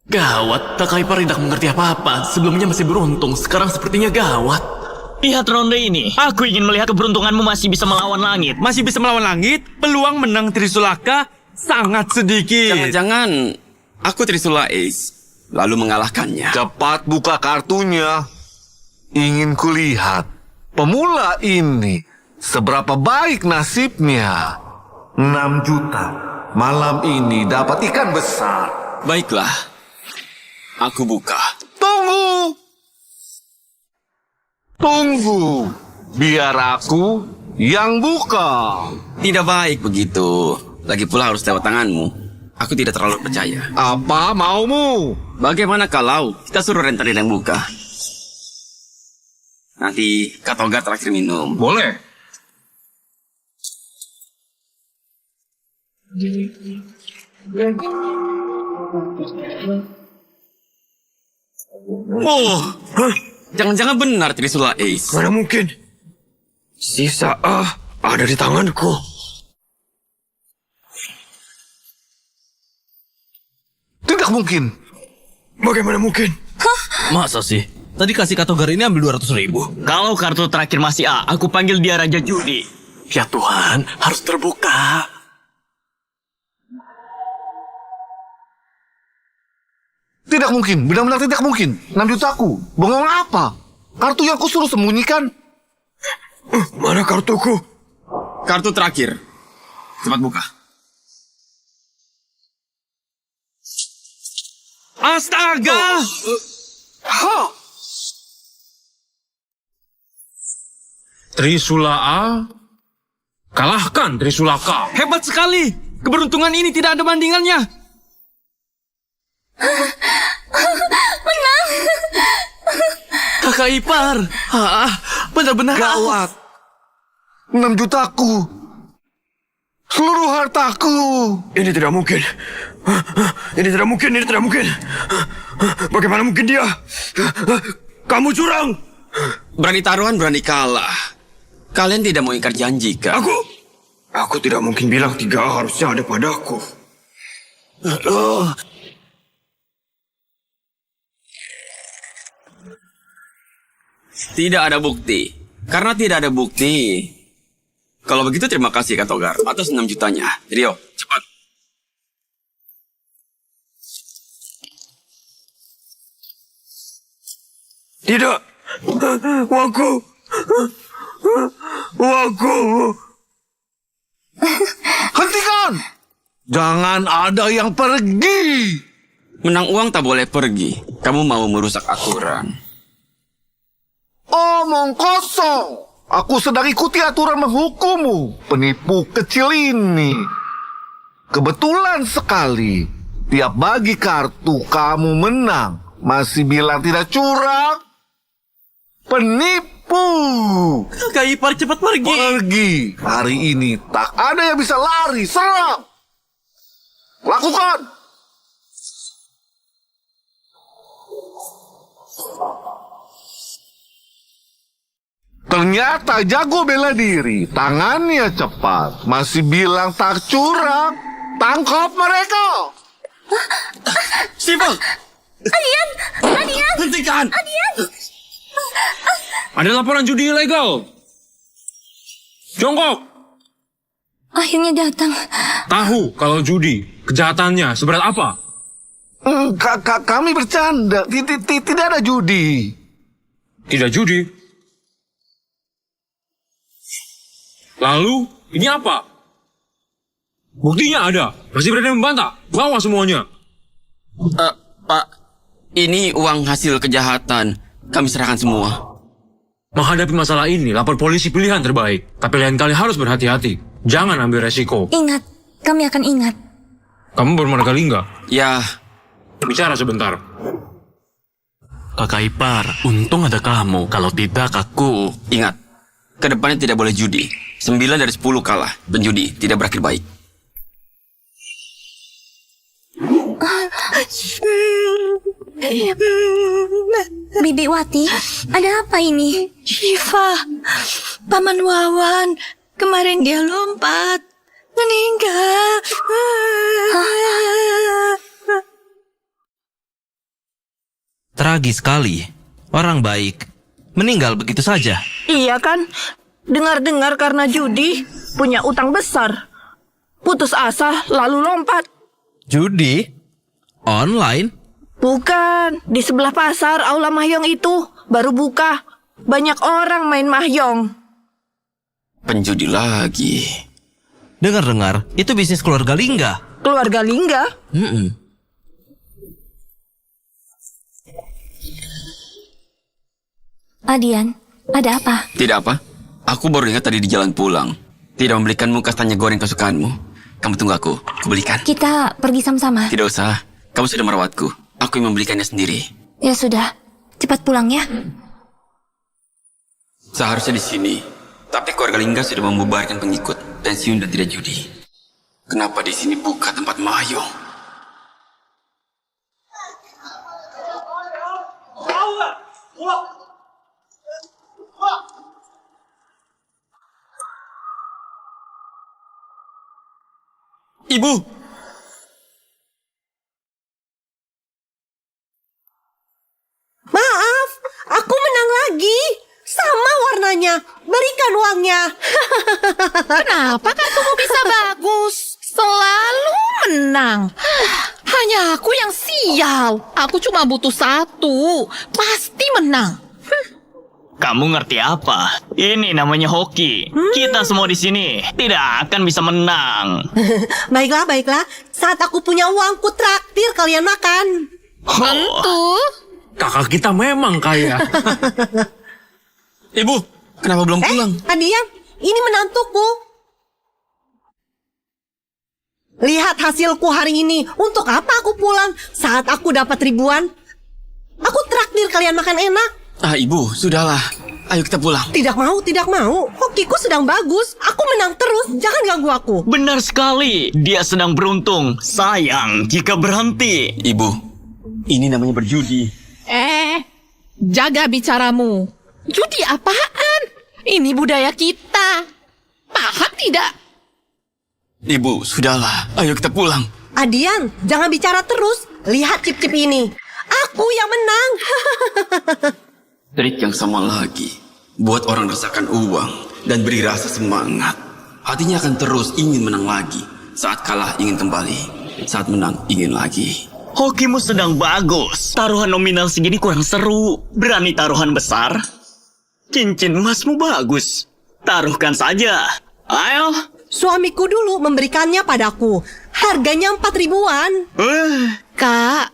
Gawat, Kakak Ipar tidak mengerti apa-apa. Sebelumnya masih beruntung, sekarang sepertinya gawat. Lihat ronde ini. Aku ingin melihat keberuntunganmu masih bisa melawan langit. Masih bisa melawan langit? Peluang menang Trisulaka sangat sedikit. Jangan-jangan aku Trisula Ace, lalu mengalahkannya. Cepat buka kartunya. Ingin kulihat pemula ini seberapa baik nasibnya. 6 juta malam ini dapat ikan besar. Baiklah, aku buka. Tunggu, biar aku yang buka. Tidak baik begitu. Lagi pula harus lewat tanganmu. Aku tidak terlalu percaya. Apa maumu? Bagaimana kalau kita suruh rentenir yang buka? Nanti Kak Togar terakhir minum. Boleh. Oh, jangan-jangan benar Trisula Ace. Mana mungkin? Sisa A ada di tanganku. Tidak mungkin. Bagaimana mungkin? Masa sih? Tadi kasih Katogar ini ambil 200.000. Kalau kartu terakhir masih A, aku panggil dia Raja Judi. Ya Tuhan, harus terbuka. Tidak mungkin, benar-benar tidak mungkin. 6 jutaku, bohong apa? Kartu yang kusuruh sembunyikan. Mana kartuku? Kartu terakhir. Cepat buka. Astaga! Trisula A, kalahkan Trisula K. Hebat sekali! Keberuntungan ini tidak ada bandingannya. Menang! Kakak ipar. Benar-benar Gawat. 6 jutaku. Seluruh hartaku. Ini tidak mungkin. Ini tidak mungkin, ini tidak mungkin. Bagaimana mungkin dia? Kamu curang. Berani taruhan, berani kalah. Kalian tidak mau ingkar janji, kan? Aku tidak mungkin bilang 3A harusnya ada padaku. Tidak ada bukti. Karena tidak ada bukti. Kalau begitu terima kasih Katogar atas 6 jutanya. Rio, cepat. Tidak. Uangku. Uangku. Hentikan! Jangan ada yang pergi. Menang uang tak boleh pergi. Kamu mau merusak aturan. Omong kosong. Aku sedang ikuti aturan menghukummu. Penipu kecil ini. Kebetulan sekali. Tiap bagi kartu kamu menang. Masih bilang tidak curang. Penipu. Kakak ipar cepat pergi. Pergi. Hari ini tak ada yang bisa lari. Serang. Lakukan. Ternyata jago bela diri. Tangannya cepat. Masih bilang tak curang. Tangkap mereka. Siva! Adian! Adian! Hentikan! Adian! Ada laporan judi ilegal. Jongkok. Akhirnya datang. Tahu kalau judi, kejahatannya seberat apa? Kami bercanda. Tidak ada judi. Tidak judi. Lalu, ini apa? Buktinya ada. Masih berani membantah. Bawa semuanya. Pak, ini uang hasil kejahatan. Kami serahkan semua. Menghadapi masalah ini, lapor polisi pilihan terbaik. Tapi lain kali harus berhati-hati. Jangan ambil resiko. Ingat, kami akan ingat. Kamu bermarga Lingga? Ya. Bicara sebentar. Kakak ipar, untung ada kamu. Kalau tidak, aku... Ingat, kedepannya tidak boleh judi. 9 dari 10 kalah. Penjudi tidak berakhir baik. Bibi Wati, ada apa ini? Syifa, Paman Wawan, kemarin dia lompat, meninggal. Tragis sekali. Orang baik meninggal begitu saja. Iya kan? Dengar-dengar karena judi, punya utang besar. Putus asa, lalu lompat. Judi? Online? Bukan, di sebelah pasar Aula Mahjong itu baru buka. Banyak orang main mahjong. Penjudi lagi. Dengar-dengar, itu bisnis keluarga Lingga. Keluarga Lingga? Adian, ada apa? Tidak apa. Aku baru ingat tadi di jalan pulang. Tidak membelikanmu kastanya goreng kesukaanmu. Kamu tunggu aku belikan. Kita pergi sama-sama. Tidak usah. Kamu sudah merawatku. Aku yang membelikannya sendiri. Ya sudah, cepat pulang ya. Seharusnya di sini. Tapi keluarga Lingga sudah membubarkan pengikut, pensiun dan tidak judi. Kenapa di sini buka tempat mahjong? Ibu! Maaf, uangnya. Kenapa kartumu bisa bagus? Selalu menang. Hanya aku yang sial. Aku cuma butuh satu. Pasti menang. Kamu ngerti apa? Ini namanya hoki. Kita semua di sini tidak akan bisa menang. Baiklah, baiklah. Saat aku punya uang, ku traktir kalian makan. Tentu. Kakak kita memang kaya. Ibu, kenapa belum pulang? Adian, ini menantuku. Lihat hasilku hari ini. Untuk apa aku pulang saat aku dapat ribuan? Aku traktir kalian makan enak. Ibu, sudahlah. Ayo kita pulang. Tidak mau, tidak mau. Hokiku sedang bagus. Aku menang terus. Jangan ganggu aku. Benar sekali. Dia sedang beruntung. Sayang jika berhenti. Ibu, ini namanya berjudi. Jaga bicaramu. Judi apaan? Ini budaya kita. Paham tidak? Ibu, sudahlah. Ayo kita pulang. Adian, jangan bicara terus. Lihat cip-cip ini. Aku yang menang. Trik yang sama lagi. Buat orang rasakan uang dan beri rasa semangat. Hatinya akan terus ingin menang lagi. Saat kalah ingin kembali. Saat menang ingin lagi. Hokimu sedang bagus. Taruhan nominal segini kurang seru. Berani taruhan besar? Cincin emasmu bagus. Taruhkan saja. Ayo. Suamiku dulu memberikannya padaku. Harganya 4 ribuan. Kak,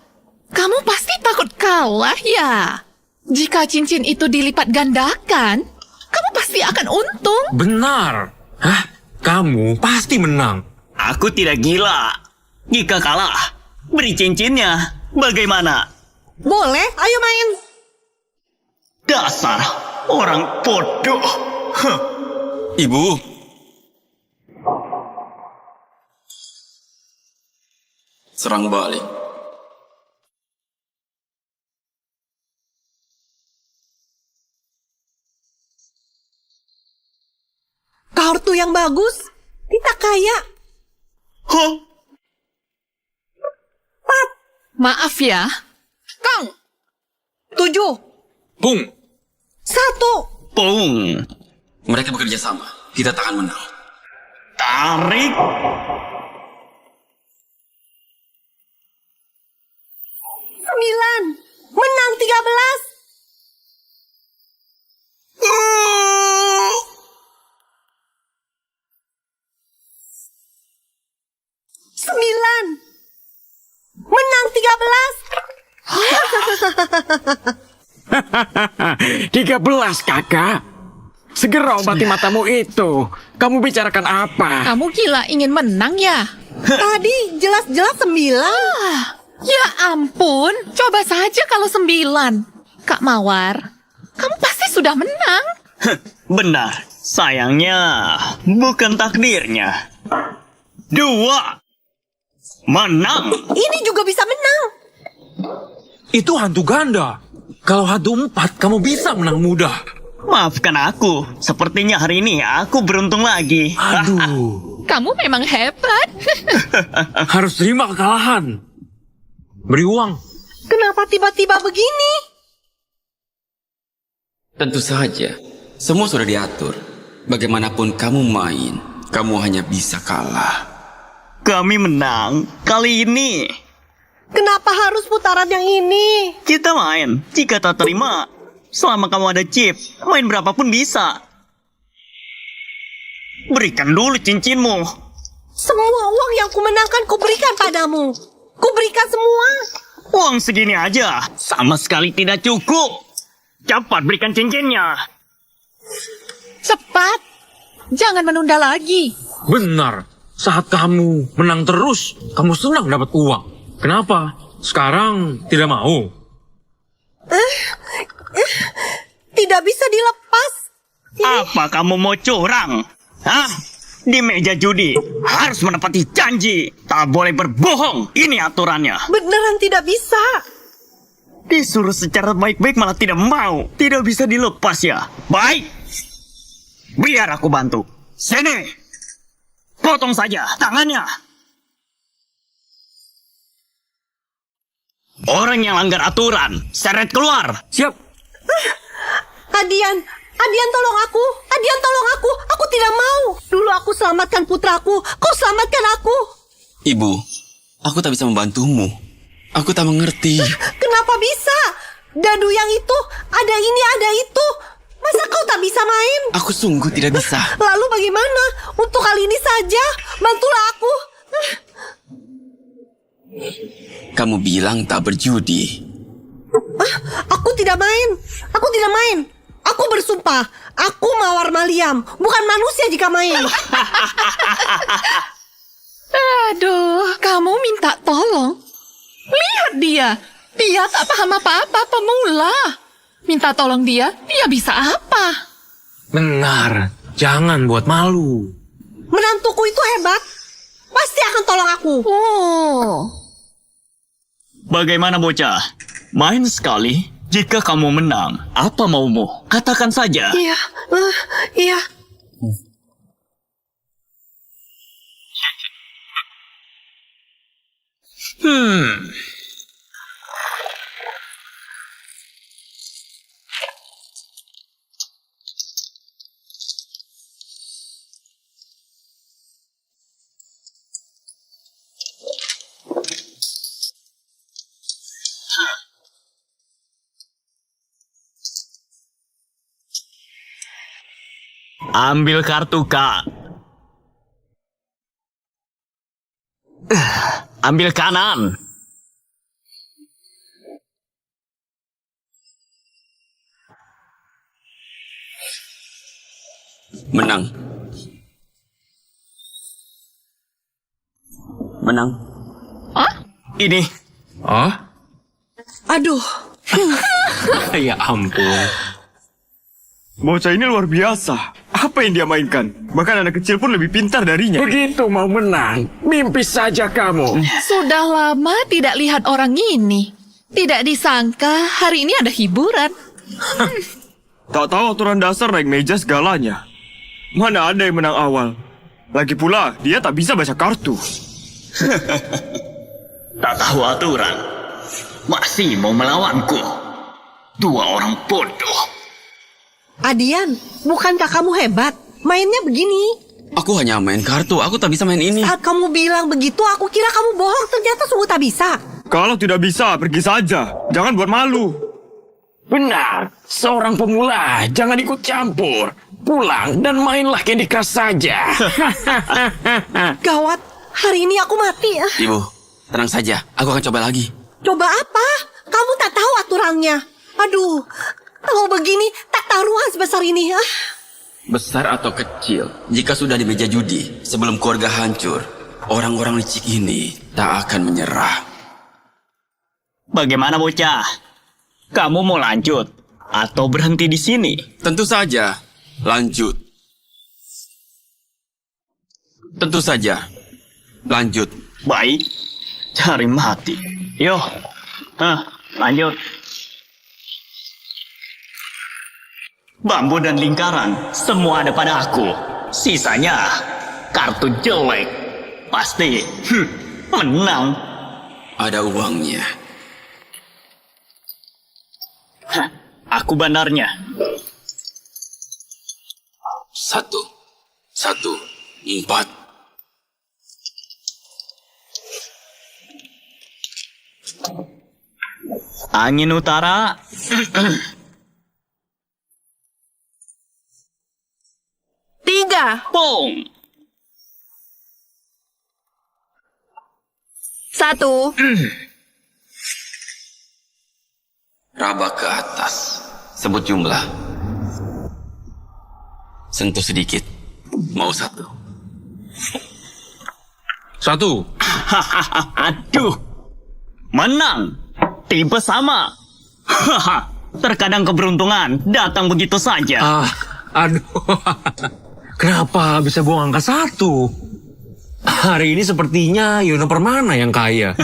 kamu pasti takut kalah ya? Jika cincin itu dilipat gandakan, kamu pasti akan untung. Benar. Hah? Kamu pasti menang. Aku tidak gila. Jika kalah, beri cincinnya. Bagaimana? Boleh, ayo main. Dasar orang bodoh. Ibu. Serang balik. Kartu yang bagus. Kita kaya. Maaf ya. Kang. 7. Pung. 1. Pung. Mereka bekerja sama. Kita tak akan menang. Tarik. 9. Menang 13. 9. Menang 13. 13, kakak. Segera obati matamu itu. Kamu bicarakan apa? Kamu gila ingin menang ya? Tadi jelas-jelas 9. Ya ampun, coba saja kalau 9. Kak Mawar, kamu pasti sudah menang. Benar. Sayangnya, bukan takdirnya. 2. Menang. Ini juga bisa menang. Itu hantu ganda. Kalau hantu 4, kamu bisa menang mudah. Maafkan aku. Sepertinya hari ini aku beruntung lagi. Aduh. Kamu memang hebat. Harus terima kekalahan. Beri uang. Kenapa tiba-tiba begini? Tentu saja. Semua sudah diatur. Bagaimanapun kamu main, kamu hanya bisa kalah. Kami menang kali ini. Kenapa harus putaran yang ini? Kita main. Jika tak terima, selama kamu ada chip, main berapapun bisa. Berikan dulu cincinmu. Semua uang yang kumenangkan kuberikan padamu. Kuberikan semua. Uang segini aja, sama sekali tidak cukup. Cepat berikan cincinnya. Cepat. Jangan menunda lagi. Benar. Saat kamu menang terus, kamu senang dapat uang. Kenapa? Sekarang tidak mau. Tidak bisa dilepas. Apa kamu mau curang? Hah? Di meja judi harus menepati janji. Tak boleh berbohong. Ini aturannya. Beneran tidak bisa. Disuruh secara baik-baik malah tidak mau. Tidak bisa dilepas ya. Baik. Biar aku bantu. Sini. Potong saja tangannya. Orang yang langgar aturan, seret keluar. Siap. Adian, Adian tolong aku. Adian tolong aku. Aku tidak mau. Dulu aku selamatkan putraku. Kau selamatkan aku. Ibu, aku tak bisa membantumu. Aku tak mengerti. Kenapa bisa? Dadu yang itu, ada ini, ada itu. Masa kau tak bisa main? Aku sungguh tidak bisa. Lalu bagaimana? Untuk kali ini saja, bantulah aku. Kamu bilang tak berjudi. Aku tidak main. Aku tidak main. Aku bersumpah, aku Mawar Maliam, bukan manusia jika main. Aduh, kamu minta tolong. Lihat dia. Dia tak paham apa-apa, pemula. Minta tolong dia bisa apa? Benar, jangan buat malu. Menantuku itu hebat. Pasti akan tolong aku. Oh. Bagaimana bocah? Main sekali. Jika kamu menang, apa maumu? Katakan saja. Iya, iya. Ambil kartu, Kak. Ambil kanan. Menang. Menang. Ini. Aduh. Ya ampun. Bocah ini luar biasa. Apa yang dia mainkan? Bahkan anak kecil pun lebih pintar darinya. Begitu mau menang, mimpi saja kamu. Sudah lama tidak lihat orang ini. Tidak disangka hari ini ada hiburan. Tak tahu aturan dasar naik meja segalanya. Mana ada yang menang awal. Lagi pula, dia tak bisa baca kartu. Tak tahu aturan. Masih mau melawanku. Dua orang bodoh. Adian, bukankah kamu hebat? Mainnya begini. Aku hanya main kartu, aku tak bisa main ini. Saat kamu bilang begitu, aku kira kamu bohong. Ternyata sungguh tak bisa. Kalau tidak bisa, pergi saja. Jangan buat malu. Benar, seorang pemula jangan ikut campur. Pulang dan mainlah Candy Crush saja. Gawat, hari ini aku mati. Ibu, tenang saja, aku akan coba lagi. Coba apa? Kamu tak tahu aturannya. Aduh, kalau begini tak taruhan sebesar ini. Besar atau kecil, jika sudah di meja judi, sebelum keluarga hancur, orang-orang licik ini tak akan menyerah. Bagaimana bocah? Kamu mau lanjut atau berhenti di sini? Tentu saja, lanjut. Tentu saja, lanjut. Baik, cari mati. Yo, lanjut. Bambu dan lingkaran, semua ada pada aku. Sisanya, kartu jelek. Pasti, menang. Ada uangnya. Aku bandarnya. 1, 4. Angin utara. Pong. 1. Raba ke atas. Sebut jumlah. Sentuh sedikit. Mau 1. 1. Aduh. Menang. Tipe sama. Terkadang keberuntungan datang begitu saja. Aduh. Kenapa bisa buang angka 1? Hari ini sepertinya Yuna Permana yang kaya.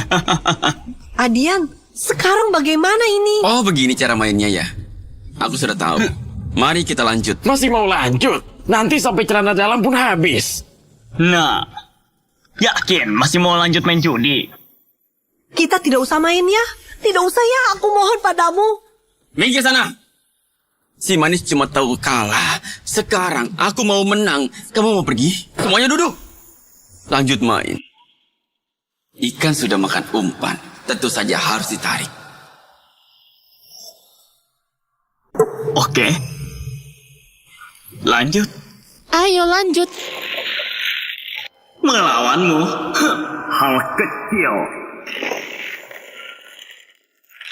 Adian, sekarang bagaimana ini? Oh, begini cara mainnya ya. Aku sudah tahu. Mari kita lanjut. Masih mau lanjut? Nanti sampai celana dalam pun habis. Nah, yakin masih mau lanjut main judi? Kita tidak usah main ya. Tidak usah ya, aku mohon padamu. Minggir sana. Si manis cuma tahu kalah. Sekarang aku mau menang. Kamu mau pergi? Semuanya duduk. Lanjut main. Ikan sudah makan umpan. Tentu saja harus ditarik. Oke. Lanjut. Ayo lanjut. Melawanmu. Hal kecil.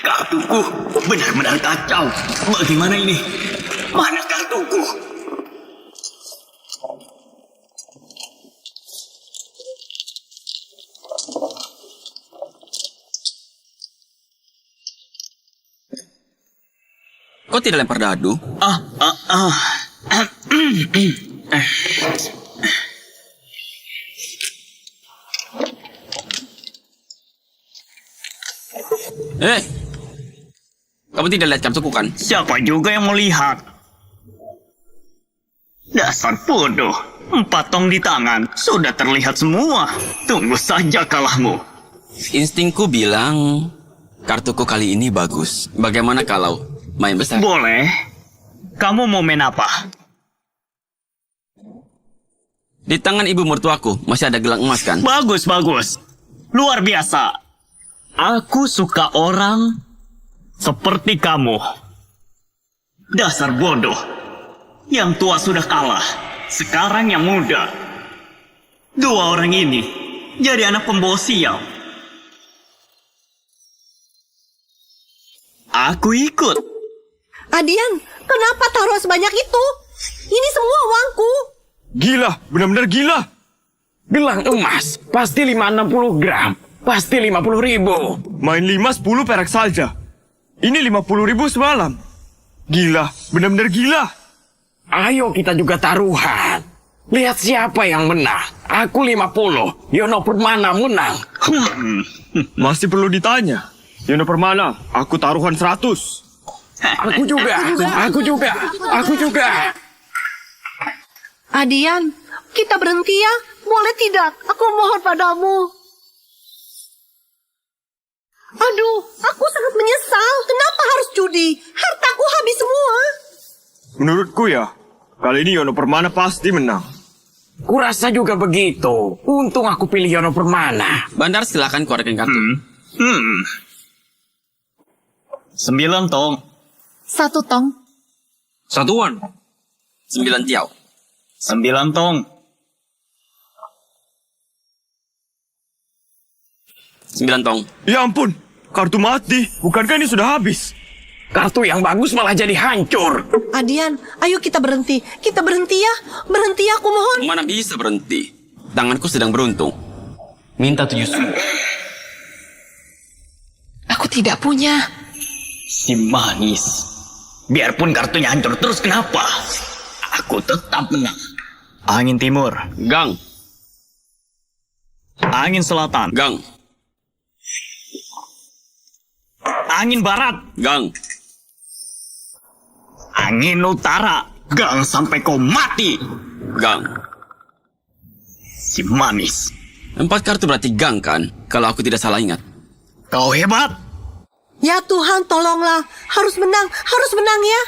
Kartuku benar-benar kacau. Bagaimana ini? Mana kartuku? Kok tidak lempar dadu? Kamu tidak lihat kartuku kan? Siapa juga yang mau lihat? Dasar bodoh. 4 tong di tangan. Sudah terlihat semua. Tunggu saja kalahmu. Instingku bilang kartuku kali ini bagus. Bagaimana kalau main besar? Boleh. Kamu mau main apa? Di tangan ibu mertuaku masih ada gelang emas kan? Bagus, bagus. Luar biasa. Aku suka orang seperti kamu. Dasar bodoh. Yang tua sudah kalah. Sekarang yang muda. 2 orang ini jadi anak pembawa sial. Aku ikut. Adian, kenapa taruh sebanyak itu? Ini semua uangku. Gila, benar-benar gila. Gelang emas, pasti 560 gram. Pasti 50.000. Main 5-10 perak saja. Ini 50.000 semalam. Gila, benar-benar gila. Ayo kita juga taruhan. Lihat siapa yang menang. Aku 50. Yono Permana menang. Masih perlu ditanya. Yono Permana, aku taruhan 100. Aku juga. Adian, kita berhenti ya. Boleh tidak? Aku mohon padamu. Aduh, aku sangat menyesal. Kenapa harus judi? Hartaku habis semua. Menurutku ya, kali ini Yono Permana pasti menang. Kurasa juga begitu. Untung aku pilih Yono Permana. Bandar silakan keluarkan kartu. 9 tong. 1 tong. Satuan. 9 tiau. 9 tong. 9 tong. Ya ampun, kartu mati. Bukankah ini sudah habis? Kartu yang bagus malah jadi hancur. Adian, ayo kita berhenti. Kita berhenti ya. Berhenti, aku mohon. Mana bisa berhenti? Tanganku sedang beruntung. Minta 7 suku. Aku tidak punya. Si manis. Biarpun kartunya hancur terus, kenapa? Aku tetap menang. Angin timur. Gang. Angin selatan. Gang. Angin barat. Gang. Angin utara. Gang sampai kau mati. Gang. Si manis. 4 kartu berarti gang kan? Kalau aku tidak salah ingat. Kau hebat. Ya Tuhan, tolonglah. Harus menang ya.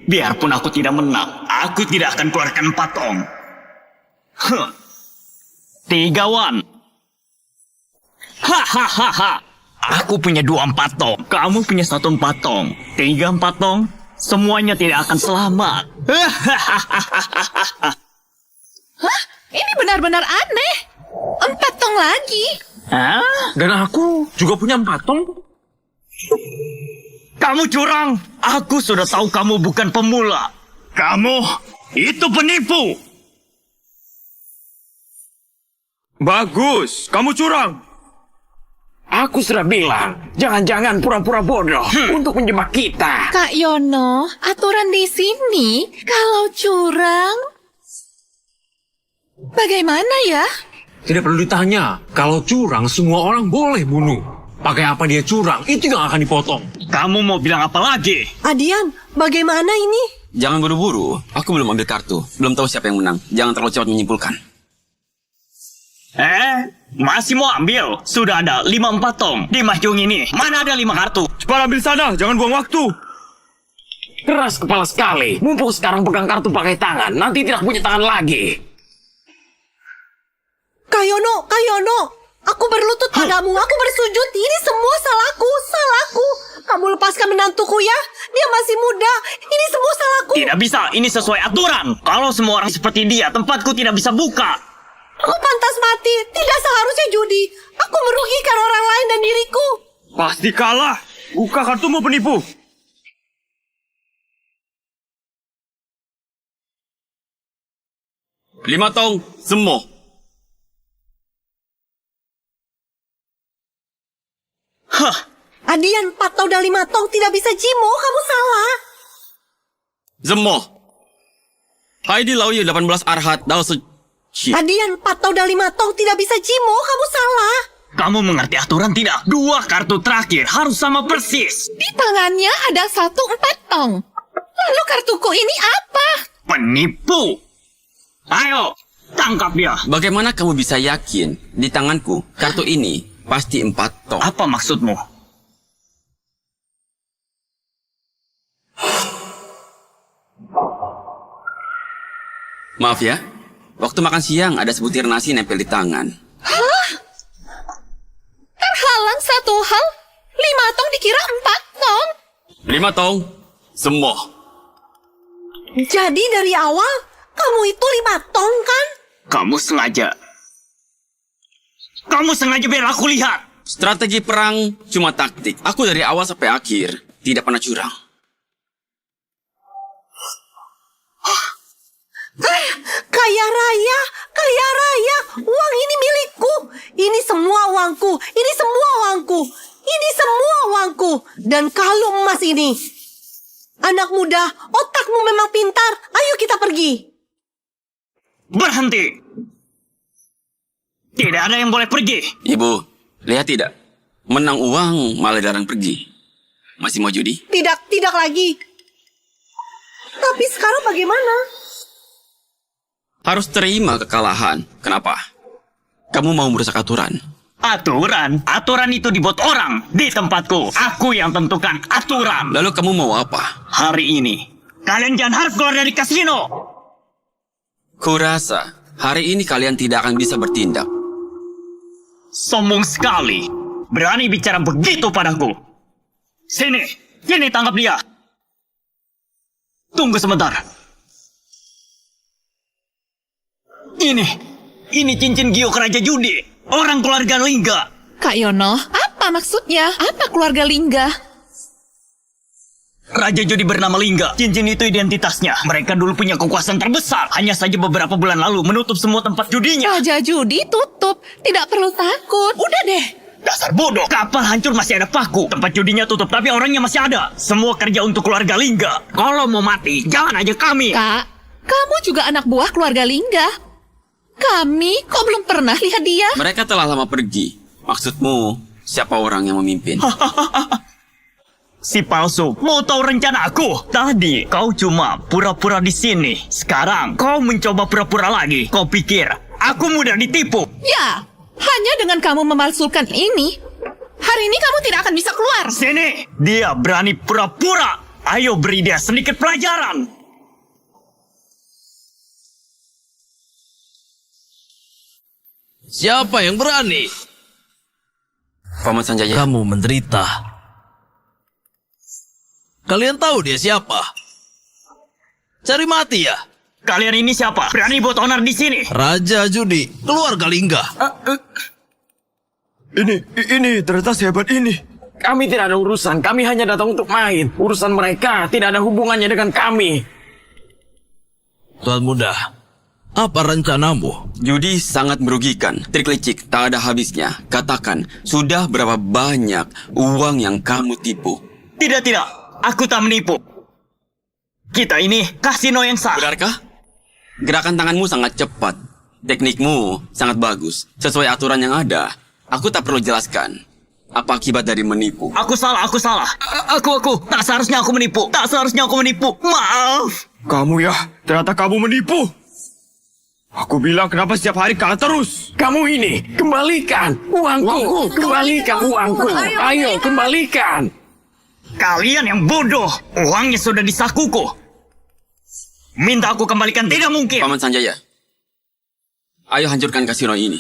Biarpun aku tidak menang, aku tidak akan keluarkan 4 tong. 3 wan. Hahaha. Aku punya 2 4 tong. Kamu punya 1 4 tong. 3 4 tong. Semuanya tidak akan selamat. Hah? Ini benar-benar aneh. 4 tong lagi. Hah? Dan aku juga punya 4 tong. Kamu curang. Aku sudah tahu kamu bukan pemula. Kamu itu penipu. Bagus, kamu curang. Aku sudah bilang, jangan-jangan pura-pura bodoh untuk menjebak kita. Kak Yono, aturan di sini kalau curang bagaimana ya? Tidak perlu ditanya, kalau curang semua orang boleh bunuh. Pakai apa dia curang, itu yang akan dipotong. Kamu mau bilang apa lagi? Adian, bagaimana ini? Jangan buru-buru. Aku belum ambil kartu. Belum tahu siapa yang menang. Jangan terlalu cepat menyimpulkan. Masih mau ambil? Sudah ada 5 4 tong di mahjong ini. Mana ada 5 kartu? Cepat ambil sana, jangan buang waktu. Keras kepala sekali. Mumpung sekarang pegang kartu pakai tangan, nanti tidak punya tangan lagi. Kayono, aku berlutut padamu, aku bersujud. Ini semua salahku. Kamu lepaskan menantuku ya. Dia masih muda. Ini semua salahku. Tidak bisa, ini sesuai aturan. Kalau semua orang seperti dia, tempatku tidak bisa buka. Aku pantas mati. Tidak seharusnya judi. Aku merugikan orang lain dan diriku. Pasti kalah. Buka kartumu penipu. Lima tong, semua. Hah. Adian 4 tong dan 5 tong tidak bisa jimo. Kamu salah. Semua. Heidi Lau 18 Arhat Dao Suci. Adian 4 tong dan 5 tong tidak bisa jimo. Kamu salah. Kamu mengerti aturan tidak? 2 kartu terakhir harus sama persis. Di tangannya ada 1 4 tong. Lalu kartuku ini apa? Penipu. Ayo, tangkap dia. Bagaimana kamu bisa yakin di tanganku kartu ini pasti 4 tong? Apa maksudmu? Maaf ya, waktu makan siang ada sebutir nasi nempel di tangan. Hah? Terhalang 1 hal. 5 tong dikira 4 tong. 5 tong, semua. Jadi dari awal kamu itu 5 tong kan? Kamu sengaja biar aku lihat. Strategi perang cuma taktik. Aku dari awal sampai akhir tidak pernah curang. Kaya raya, uang ini milikku. Ini semua uangku. Dan kalung emas ini. Anak muda, otakmu memang pintar. Ayo kita pergi. Berhenti. Tidak ada yang boleh pergi. Ibu, lihat tidak? Menang uang malah dilarang pergi. Masih mau judi? Tidak lagi. Tapi sekarang bagaimana? Harus terima kekalahan. Kenapa? Kamu mau merusak aturan. Aturan itu dibuat orang di tempatku. Aku yang tentukan aturan. Lalu kamu mau apa? Hari ini, kalian jangan harus keluar dari kasino. Kurasa hari ini kalian tidak akan bisa bertindak. Sombong sekali. Berani bicara begitu padaku. Sini tangkap dia. Tunggu sebentar. Ini cincin giok Raja Judi. Orang keluarga Lingga. Kak Yono, apa maksudnya? Apa keluarga Lingga? Raja Judi bernama Lingga. Cincin itu identitasnya. Mereka dulu punya kekuasaan terbesar. Hanya saja beberapa bulan lalu menutup semua tempat judinya. Raja Judi tutup. Tidak perlu takut. Udah deh. Dasar bodoh. Kapal hancur masih ada paku. Tempat judinya tutup tapi orangnya masih ada. Semua kerja untuk keluarga Lingga. Kalau mau mati, jangan aja kami. Kak, kamu juga anak buah keluarga Lingga. Kami kok belum pernah lihat dia? Mereka telah lama pergi. Maksudmu, siapa orang yang memimpin? Si palsu, mau tahu rencana aku? Tadi kau cuma pura-pura di sini. Sekarang kau mencoba pura-pura lagi. Kau pikir aku mudah ditipu? Ya, hanya dengan kamu memalsukan ini, hari ini kamu tidak akan bisa keluar. Sini, dia berani pura-pura. Ayo beri dia sedikit pelajaran. Siapa yang berani? Paman Sanjaya. Kamu menderita. Kalian tahu dia siapa? Cari mati ya? Kalian ini siapa? Berani buat onar di sini? Raja Judi, keluarga Lingga. Ini ternyata sehebat ini. Kami tidak ada urusan, kami hanya datang untuk main. Urusan mereka tidak ada hubungannya dengan kami. Tuan muda, apa rencanamu? Judi sangat merugikan. Trik licik tak ada habisnya. Katakan, sudah berapa banyak uang yang kamu tipu? Tidak. Aku tak menipu. Kita ini kasino yang sah. Benarkah? Gerakan tanganmu sangat cepat. Teknikmu sangat bagus. Sesuai aturan yang ada. Aku tak perlu jelaskan. Apa akibat dari menipu? Aku salah. Aku. Tak seharusnya aku menipu. Maaf. Kamu ya, ternyata kamu menipu. Aku bilang kenapa setiap hari kalah terus? Kamu ini, kembalikan uangku. Kembalikan uangku. Ayo, kembalikan. Kalian yang bodoh. Uangnya sudah di sakuku. Minta aku kembalikan tidak mungkin. Paman Sanjaya, ayo hancurkan kasino ini.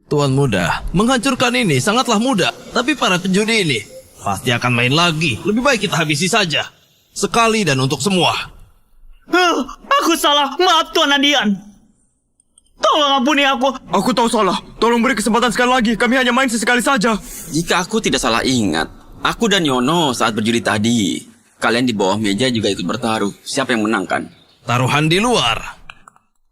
Tuan muda, menghancurkan ini sangatlah mudah. Tapi para penjudi ini pasti akan main lagi. Lebih baik kita habisi saja. Sekali dan untuk semua. Aku salah. Maaf Tuan Andian. Tolong ampuni aku. Aku tahu salah. Tolong beri kesempatan sekali lagi. Kami hanya main sesekali saja. Jika aku tidak salah ingat, aku dan Yono saat berjudi tadi, kalian di bawah meja juga ikut bertaruh. Siapa yang menang kan? Taruhan di luar.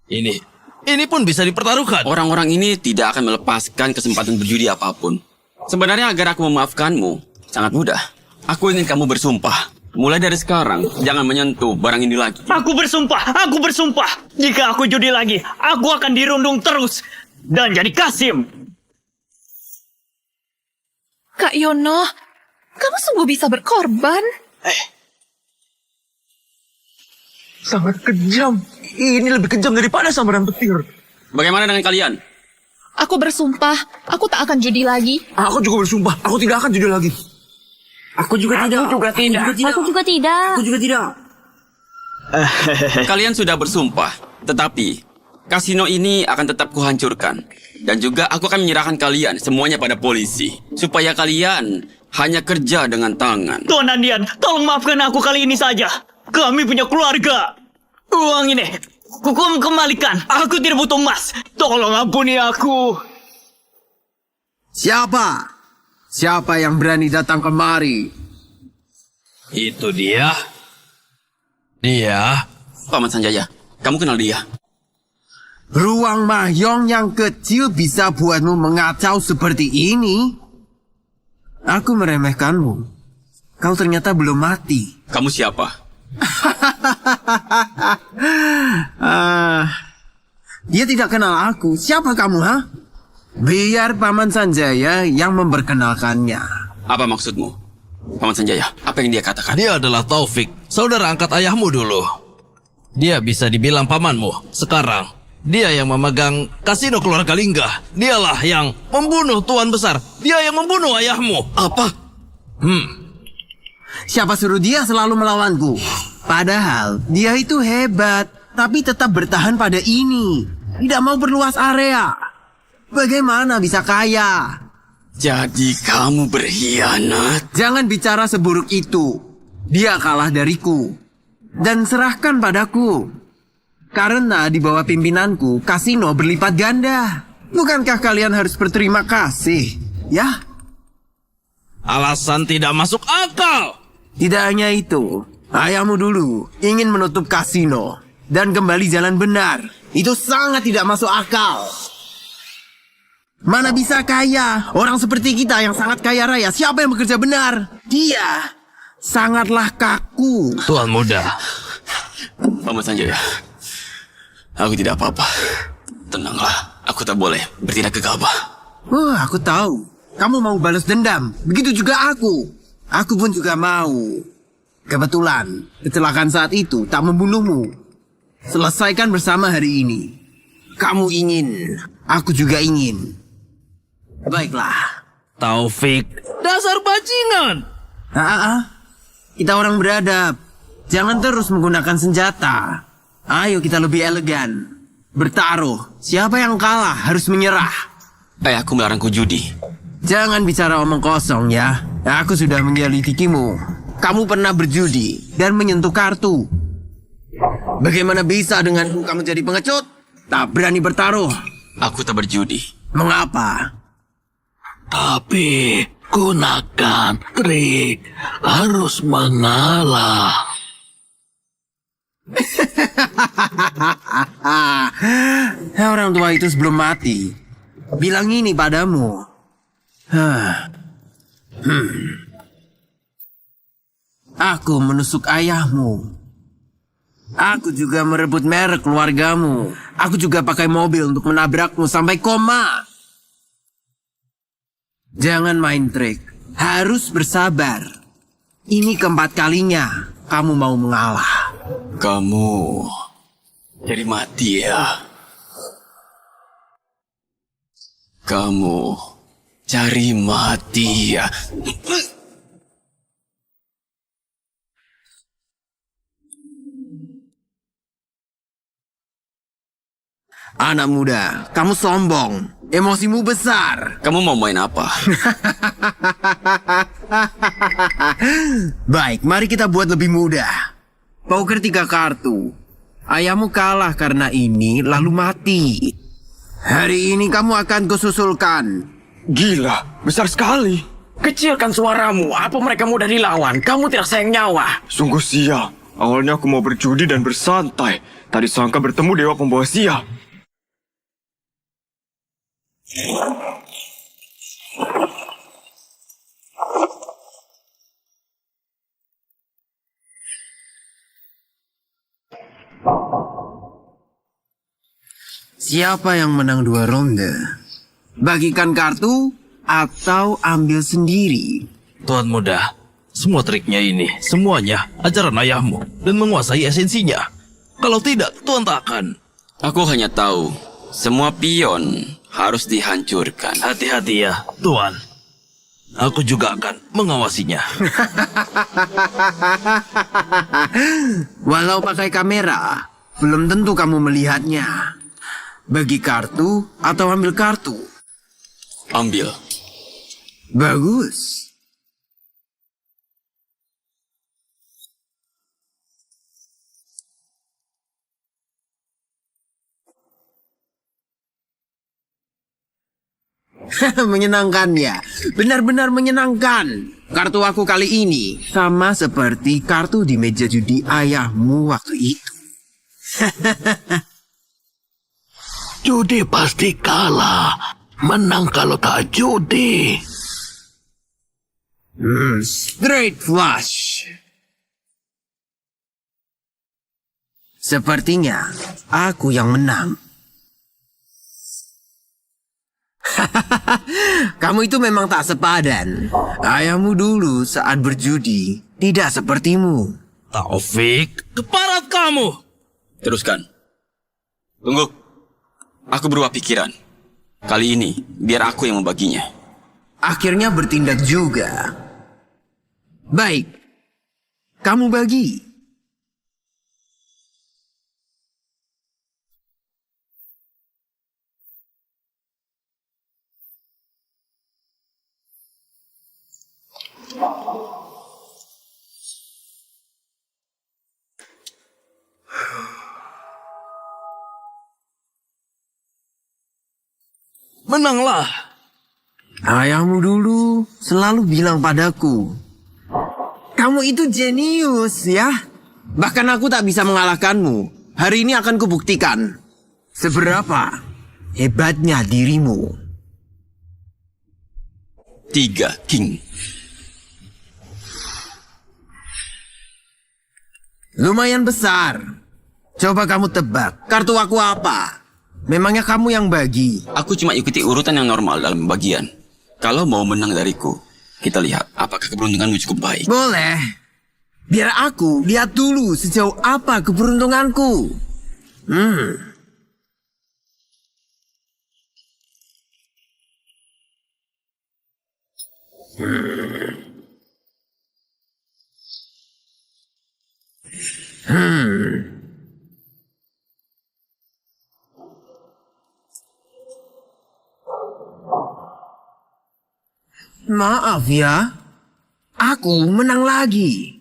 Ini pun bisa dipertaruhkan. Orang-orang ini tidak akan melepaskan kesempatan berjudi apapun. Sebenarnya agar aku memaafkanmu, sangat mudah. Aku ingin kamu bersumpah. Mulai dari sekarang, jangan menyentuh barang ini lagi. Aku bersumpah. Jika aku judi lagi, aku akan dirundung terus. Dan jadi Kasim. Kak Yono, kamu sungguh bisa berkorban. Sangat kejam. Ini lebih kejam daripada sambaran petir. Bagaimana dengan kalian? Aku bersumpah, aku tak akan judi lagi. Aku juga bersumpah, aku tidak akan judi lagi. Aku juga tidak. Kalian sudah bersumpah, tetapi kasino ini akan tetap kuhancurkan. Dan juga aku akan menyerahkan kalian semuanya pada polisi, supaya kalian hanya kerja dengan tangan. Tuan Andian, tolong maafkan aku kali ini saja. Kami punya keluarga. Uang ini, aku kembalikan. Aku tidak butuh emas. Tolong ampuni aku. Siapa yang berani datang kemari? Itu dia. Paman Sanjaya, kamu kenal dia? Ruang Mahyong yang kecil bisa buatmu mengacau seperti ini? Aku meremehkanmu. Kau ternyata belum mati. Kamu siapa? Dia tidak kenal aku. Siapa kamu, ha? Biar Paman Sanjaya yang memperkenalkannya. Apa maksudmu? Paman Sanjaya, apa yang dia katakan? Dia adalah Taufik, saudara angkat ayahmu dulu. Dia bisa dibilang pamanmu. Sekarang, dia yang memegang kasino keluarga Lingga. Dialah yang membunuh Tuan Besar. Dia yang membunuh ayahmu. Apa? Siapa suruh dia selalu melawanku? Padahal dia itu hebat, tapi tetap bertahan pada ini. Tidak mau perluas area. Bagaimana bisa kaya? Jadi kamu berkhianat? Jangan bicara seburuk itu. Dia kalah dariku. Dan serahkan padaku. Karena di bawah pimpinanku, kasino berlipat ganda. Bukankah kalian harus berterima kasih? Ya? Alasan tidak masuk akal. Tidak hanya itu. Ayahmu dulu ingin menutup kasino dan kembali jalan benar. Itu sangat tidak masuk akal. Mana bisa kaya? Orang seperti kita yang sangat kaya raya, siapa yang bekerja benar? Dia sangatlah kaku. Tuan muda. Paman Sanjaya, aku tidak apa-apa. Tenanglah, aku tak boleh bertindak gegabah. Aku tahu. Kamu mau balas dendam. Begitu juga aku. Aku pun juga mau. Kebetulan, kecelakaan saat itu tak membunuhmu. Selesaikan bersama hari ini. Kamu ingin, aku juga ingin. Baiklah. Taufik, dasar bajingan. Kita orang beradab. Jangan terus menggunakan senjata. Ayo kita lebih elegan. Bertaruh. Siapa yang kalah harus menyerah. Ayahku melarangku judi. Jangan bicara omong kosong ya. Aku sudah menyelidikimu. Kamu pernah berjudi dan menyentuh kartu. Bagaimana bisa denganku kamu jadi pengecut? Tak berani bertaruh. Aku tak berjudi. Mengapa? Tapi gunakan trik harus mengalah. Orang tua itu sebelum mati bilang ini padamu. Aku menusuk ayahmu. Aku juga merebut merek keluargamu. Aku juga pakai mobil untuk menabrakmu sampai koma. Jangan main trik. Harus bersabar. Ini keempat kalinya kamu mau mengalah. Kamu jadi mati ya. Kamu cari mati ya. Anak muda, kamu sombong. Emosimu besar. Kamu mau main apa? Baik, mari kita buat lebih mudah. Poker 3 kartu. Ayahmu kalah karena ini lalu mati. Hari ini kamu akan kususulkan. Gila, besar sekali. Kecilkan suaramu. Apa mereka mudah dilawan? Kamu tidak sayang nyawa. Sungguh sial. Awalnya aku mau berjudi dan bersantai. Tadi sangka bertemu dewa pembawa sial. Siapa yang menang 2 ronde? Bagikan kartu atau ambil sendiri. Tuan muda, semua triknya ini, semuanya ajaran ayahmu dan menguasai esensinya. Kalau tidak, Tuan tak akan. Aku hanya tahu, semua pion harus dihancurkan. Hati-hati ya, Tuan. Aku juga akan mengawasinya. Walau pakai kamera, belum tentu kamu melihatnya. Bagi kartu atau ambil kartu? Ambil. Bagus. Menyenangkan ya, benar-benar menyenangkan. Kartu aku kali ini sama seperti kartu di meja judi ayahmu waktu itu. Judi pasti kalah. Menang kalau tak judi. Straight flush. Sepertinya aku yang menang. Kamu itu memang tak sepadan. Ayahmu dulu saat berjudi tidak sepertimu. Taufik, keparat kamu. Teruskan. Tunggu. Aku berubah pikiran. Kali ini, biar aku yang membaginya. Akhirnya bertindak juga. Baik, kamu bagi. Menanglah. Ayahmu dulu selalu bilang padaku, kamu itu jenius ya. Bahkan aku tak bisa mengalahkanmu. Hari ini akan kubuktikan seberapa hebatnya dirimu. 3 king. Lumayan besar. Coba kamu tebak, kartu aku apa? Memangnya kamu yang bagi? Aku cuma ikuti urutan yang normal dalam pembagian. Kalau mau menang dariku, kita lihat apakah keberuntunganmu cukup baik. Boleh. Biar aku lihat dulu sejauh apa keberuntunganku. Maaf ya, aku menang lagi.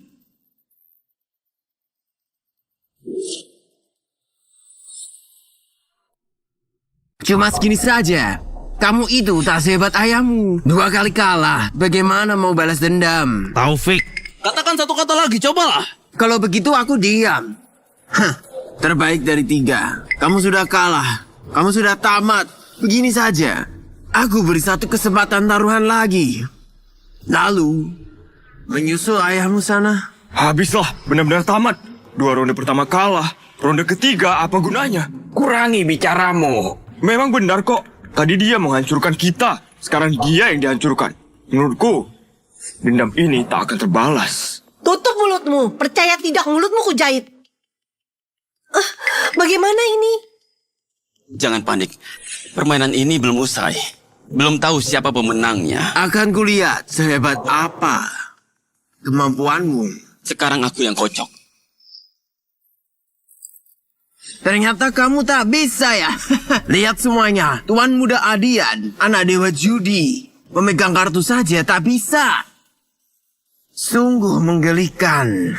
Cuma segini saja. Kamu itu tak sehebat ayahmu. 2 kali kalah. Bagaimana mau balas dendam? Taufik, katakan satu kata lagi, cobalah. Kalau begitu aku diam. Terbaik dari 3. Kamu sudah kalah. Kamu sudah tamat. Begini saja. Aku beri 1 kesempatan taruhan lagi. Lalu, menyusul ayahmu sana. Habislah, benar-benar tamat. 2 ronde pertama kalah. Ronde ketiga apa gunanya? Kurangi bicaramu. Memang benar kok. Tadi dia menghancurkan kita. Sekarang dia yang dihancurkan. Menurutku, dendam ini tak akan terbalas. Tutup mulutmu. Percaya tidak, mulutmu kujahit. Bagaimana ini? Jangan panik. Permainan ini belum usai. Belum tahu siapa pemenangnya. Akan kulihat sehebat apa kemampuanmu. Sekarang aku yang kocok. Ternyata kamu tak bisa ya. Lihat semuanya, Tuan Muda Adian, anak dewa judi. Memegang kartu saja tak bisa. Sungguh menggelikan.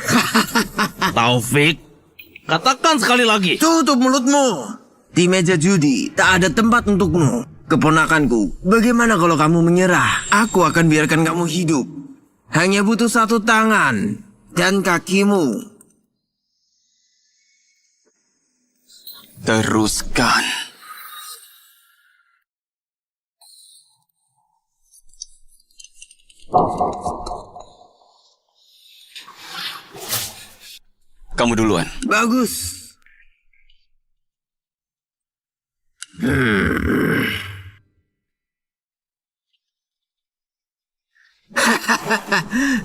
Taufik, katakan sekali lagi. Tutup mulutmu. Di meja judi tak ada tempat untukmu. Keponakanku, bagaimana kalau kamu menyerah? Aku akan biarkan kamu hidup. Hanya butuh satu tangan dan kakimu. Teruskan. Kamu duluan. Bagus.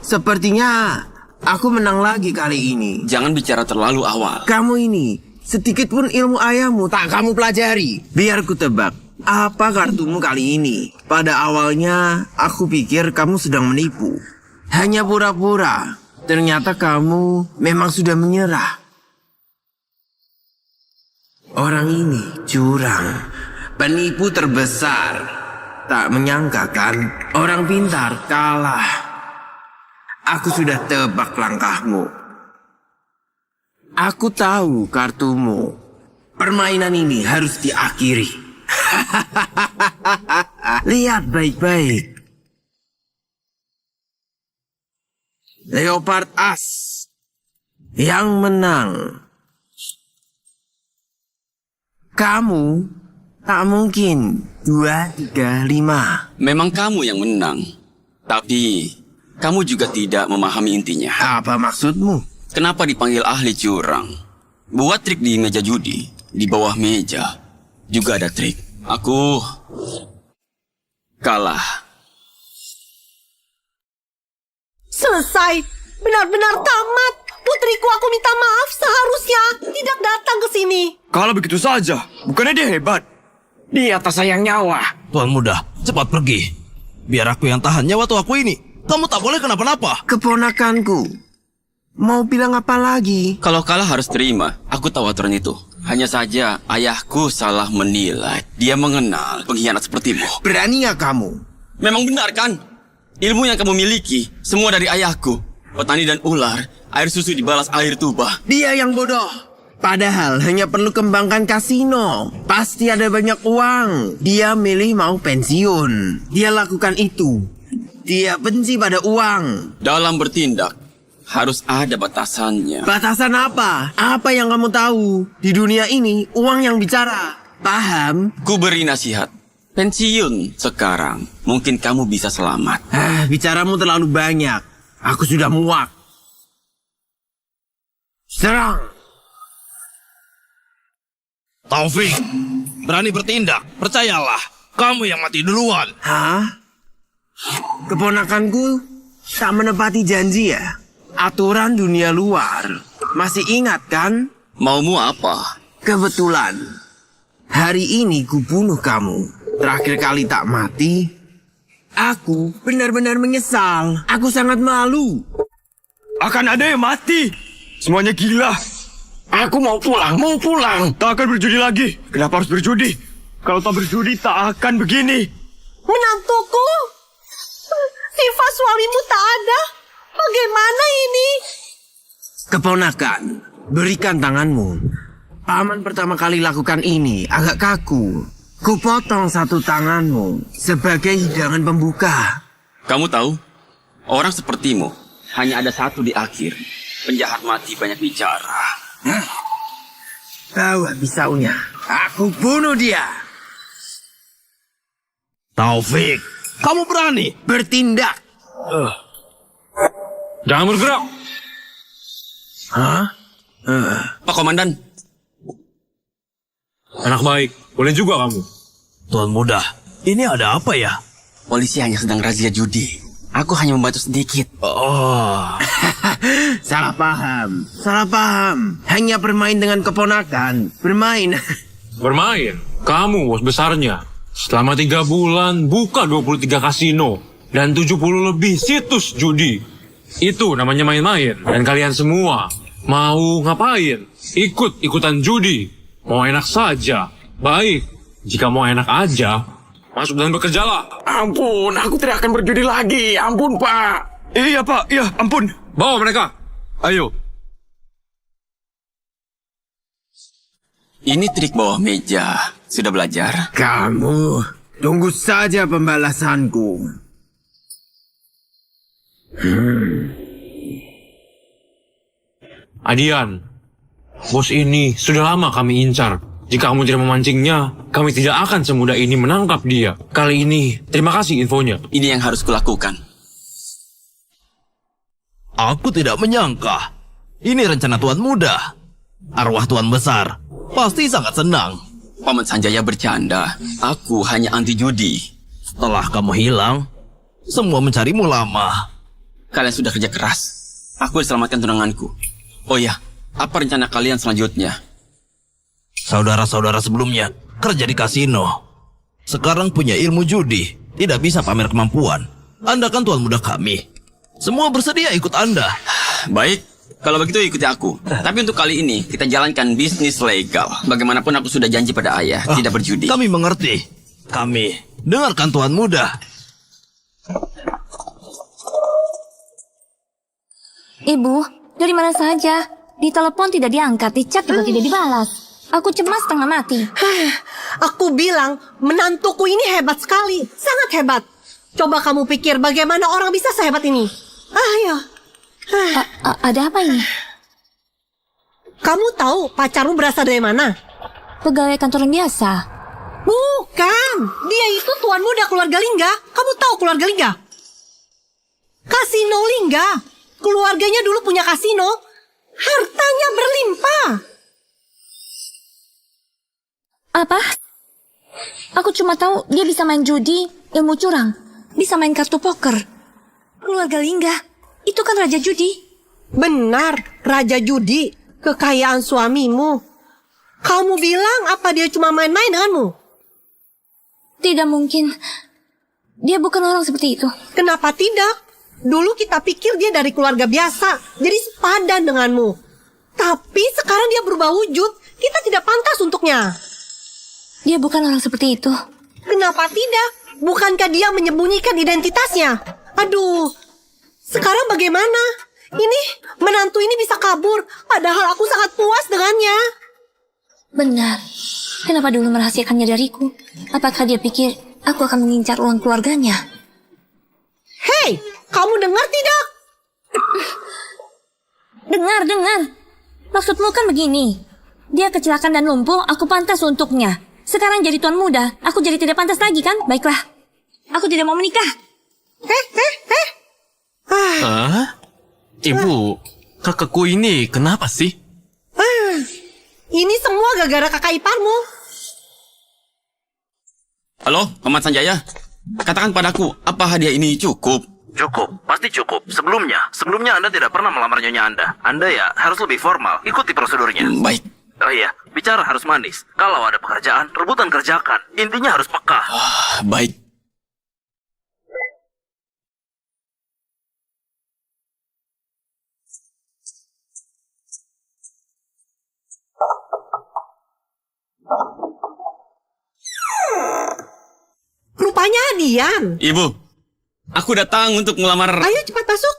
Sepertinya aku menang lagi kali ini. Jangan bicara terlalu awal. Kamu ini, sedikit pun ilmu ayahmu tak kamu pelajari. Biar ku tebak, apa kartumu kali ini? Pada awalnya, aku pikir kamu sedang menipu. Hanya pura-pura. Ternyata kamu memang sudah menyerah. Orang ini curang. Penipu terbesar. Tak menyangka kan, orang pintar kalah. Aku sudah tebak langkahmu. Aku tahu kartumu. Permainan ini harus diakhiri. Lihat baik-baik. Leopard As yang menang. Kamu tak mungkin 2, 3, 5. Memang kamu yang menang. Tapi kamu juga tidak memahami intinya. Apa maksudmu? Kenapa dipanggil ahli curang? Buat trik di meja judi. Di bawah meja juga ada trik. Aku kalah. Selesai. Benar-benar tamat. Putriku, aku minta maaf, seharusnya tidak datang ke sini. Kalau begitu saja, bukannya dia hebat? Dia tak sayang nyawa. Tuan Muda, cepat pergi. Biar aku yang tahan nyawa tuaku ini. Kamu tak boleh kenapa-napa. Keponakanku. Mau bilang apa lagi? Kalau kalah harus terima. Aku tahu aturan itu. Hanya saja ayahku salah menilai. Dia mengenal pengkhianat sepertimu. Berani gak kamu? Memang benar kan? Ilmu yang kamu miliki semua dari ayahku. Petani dan ular, air susu dibalas air tuba. Dia yang bodoh. Padahal hanya perlu kembangkan kasino. Pasti ada banyak uang. Dia milih mau pensiun. Dia lakukan itu. Dia benci pada uang. Dalam bertindak, harus ada batasannya. Batasan apa? Apa yang kamu tahu? Di dunia ini, uang yang bicara. Paham? Ku beri nasihat. Pensiun sekarang. Mungkin kamu bisa selamat. Bicaramu terlalu banyak. Aku sudah muak. Serang. Taufik, berani bertindak. Percayalah, kamu yang mati duluan. Hah? Keponakanku tak menepati janji ya? Aturan dunia luar. Masih ingat kan? Maumu apa? Kebetulan, hari ini ku bunuh kamu. Terakhir kali tak mati. Aku benar-benar menyesal. Aku sangat malu. Akan ada yang mati. Semuanya gila. Aku mau pulang. Tak akan berjudi lagi. Kenapa harus berjudi? Kalau tak berjudi tak akan begini. Menantuku, sifat suamimu tak ada. Bagaimana ini? Keponakan, berikan tanganmu. Paman pertama kali lakukan ini agak kaku. Kupotong satu tanganmu sebagai hidangan pembuka. Kamu tahu, orang sepertimu hanya ada satu di akhir. Penjahat mati banyak bicara. Bawa pisaunya. Aku bunuh dia. Taufik, kamu berani bertindak. Jangan bergerak. Hah? Pak Komandan. Anak baik, boleh juga kamu. Tuan Muda, ini ada apa ya? Polisi hanya sedang razia judi. Aku hanya membantu sedikit. Oh. Salah paham. Hanya bermain dengan keponakan. Bermain. Bermain? Kamu bos besarnya. Selama 3 bulan buka 23 kasino dan 70 lebih situs judi. Itu namanya main-main. Dan kalian semua mau ngapain? Ikut-ikutan judi. Mau enak saja. Baik, Jika mau enak aja, masuk dan bekerjalah. Ampun, aku tidak akan berjudi lagi. Ampun, Pak. Iya Pak, iya ampun. Bawa mereka. Ayo. Ini trik bawah meja. Sudah belajar? Kamu, tunggu saja pembalasanku. Adian, bos ini sudah lama kami incar. Jika kamu tidak memancingnya, kami tidak akan semudah ini menangkap dia. Kali ini, terima kasih infonya. Ini yang harus kulakukan. Aku tidak menyangka. Ini rencana Tuan Muda. Arwah Tuan Besar pasti sangat senang. Paman Sanjaya bercanda. Aku hanya anti judi. Setelah kamu hilang, semua mencarimu lama. Kalian sudah kerja keras. Aku diselamatkan tunanganku. Oh ya, apa rencana kalian selanjutnya? Saudara-saudara sebelumnya kerja di kasino. Sekarang punya ilmu judi. Tidak bisa pamer kemampuan. Anda kan Tuan Muda kami. Semua bersedia ikut Anda. Baik, kalau begitu ikuti aku. Tapi untuk kali ini, kita jalankan bisnis legal. Bagaimanapun aku sudah janji pada ayah, tidak berjudi. Kami mengerti. Kami dengarkan Tuan Muda. Ibu, dari mana saja? Ditelepon tidak diangkat, dichat juga tidak dibalas. Aku cemas setengah mati. Aku bilang, menantuku ini hebat sekali. Sangat hebat. Coba kamu pikir bagaimana orang bisa sehebat ini. Ayo. Ada apa ini? Kamu tahu pacarmu berasal dari mana? Pegawai kantoran biasa. Bukan. Dia itu tuan muda keluarga Lingga. Kamu tahu keluarga Lingga? Kasino Lingga. Keluarganya dulu punya kasino. Hartanya berlimpah. Apa? Aku cuma tahu dia bisa main judi, ilmu curang, bisa main kartu poker. Keluarga Lingga, itu kan raja judi. Benar, raja judi, kekayaan suamimu. Kamu bilang apa dia cuma main-main denganmu? Tidak mungkin. Dia bukan orang seperti itu. Kenapa tidak? Dulu kita pikir dia dari keluarga biasa, jadi sepadan denganmu. Tapi sekarang dia berubah wujud, kita tidak pantas untuknya. Dia bukan orang seperti itu. Kenapa tidak? Bukankah dia menyembunyikan identitasnya? Aduh, sekarang bagaimana? Ini, menantu ini bisa kabur, padahal aku sangat puas dengannya. Benar. Kenapa dulu merahasiakannya dariku? Apakah dia pikir aku akan mengincar uang keluarganya? Hei, kamu dengar tidak? Dengar. Maksudmu kan begini. Dia kecelakaan dan lumpuh, aku pantas untuknya. Sekarang jadi tuan muda, aku jadi tidak pantas lagi kan? Baiklah, aku tidak mau menikah. Ibu, kakakku ini kenapa sih? Ini semua gara-gara kakak iparmu. Halo, Paman Sanjaya. Katakan padaku, apa hadiah ini cukup? Cukup, pasti cukup. Sebelumnya Anda tidak pernah melamar nyonya Anda. Anda ya harus lebih formal, ikuti prosedurnya. Baik. Oh iya, bicara harus manis. Kalau ada pekerjaan, rebutan kerjakan. Intinya harus peka. Baik. Rupanya Adian. Ibu, aku datang untuk melamar. Ayo cepat masuk.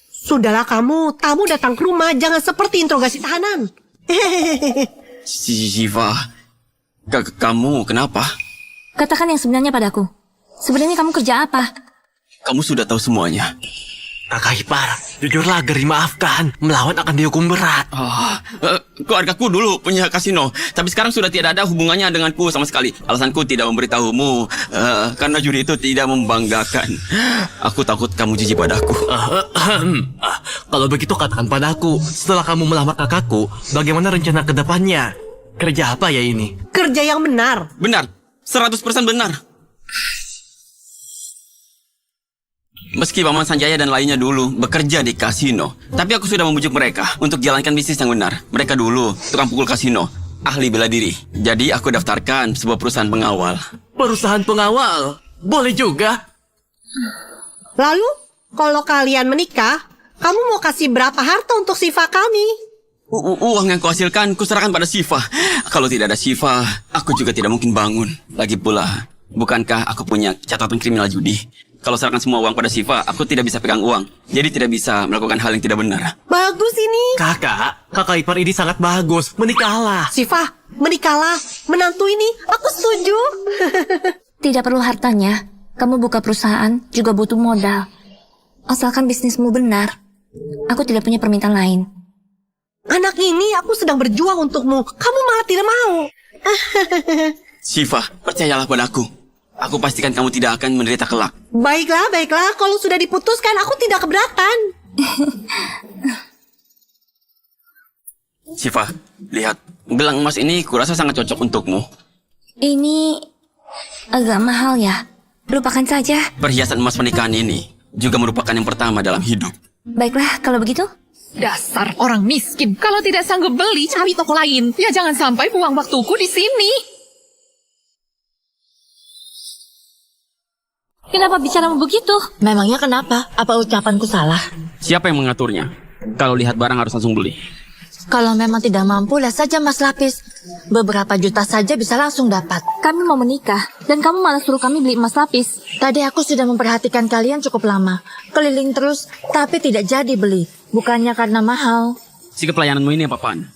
Sudahlah kamu, tamu datang ke rumah, jangan seperti interogasi tahanan. Siva, kamu kenapa? Katakan yang sebenarnya padaku. Sebenarnya kamu kerja apa? Kamu sudah tahu semuanya. Kakak ipar, jujurlah agar dimaafkan. Melawan akan dihukum berat. Keluargaku dulu punya kasino, tapi sekarang sudah tidak ada hubungannya denganku sama sekali. Alasanku tidak memberitahumu karena judi itu tidak membanggakan. Aku takut kamu jijik padaku. Kalau begitu katakan padaku, setelah kamu melamar kakakku, bagaimana rencana ke depannya? Kerja apa ya ini? Kerja yang benar. Benar, 100% benar. Meski Paman Sanjaya dan lainnya dulu bekerja di kasino, tapi aku sudah membujuk mereka untuk jalankan bisnis yang benar. Mereka dulu tukang pukul kasino, ahli bela diri. Jadi aku daftarkan sebuah perusahaan pengawal. Perusahaan pengawal? Boleh juga. Lalu, kalau kalian menikah, kamu mau kasih berapa harta untuk Siva kami? Uang yang kuhasilkan, kuserahkan pada Siva. Kalau tidak ada Siva, aku juga tidak mungkin bangun. Lagi pula, bukankah aku punya catatan kriminal judi? Kalau serahkan semua uang pada Siva, aku tidak bisa pegang uang. Jadi tidak bisa melakukan hal yang tidak benar. Bagus ini. Kakak ipar ini sangat bagus. Menikahlah. Siva, menikahlah. Menantu ini, aku setuju. Tidak perlu hartanya. Kamu buka perusahaan juga butuh modal. Asalkan bisnismu benar. Aku tidak punya permintaan lain. Anak ini aku sedang berjuang untukmu. Kamu malah tidak mau. Siva, percayalah padaku. Aku pastikan kamu tidak akan menderita kelak. Baiklah. Kalau sudah diputuskan, aku tidak keberatan. Siva, lihat. Gelang emas ini kurasa sangat cocok untukmu. Ini agak mahal ya. Lupakan saja. Perhiasan emas pernikahan ini juga merupakan yang pertama dalam hidup. Baiklah, kalau begitu. Dasar orang miskin. Kalau tidak sanggup beli, cari toko lain. Ya jangan sampai buang waktuku di sini. Kenapa bicaramu begitu? Memangnya kenapa? Apa ucapanku salah? Siapa yang mengaturnya? Kalau lihat barang harus langsung beli. Kalau memang tidak mampu, lihat saja Mas Lapis. Beberapa juta saja bisa langsung dapat. Kami mau menikah, dan kamu malah suruh kami beli emas lapis. Tadi aku sudah memperhatikan kalian cukup lama. Keliling terus, tapi tidak jadi beli. Bukannya karena mahal. Sikap pelayananmu ini apa-apaan?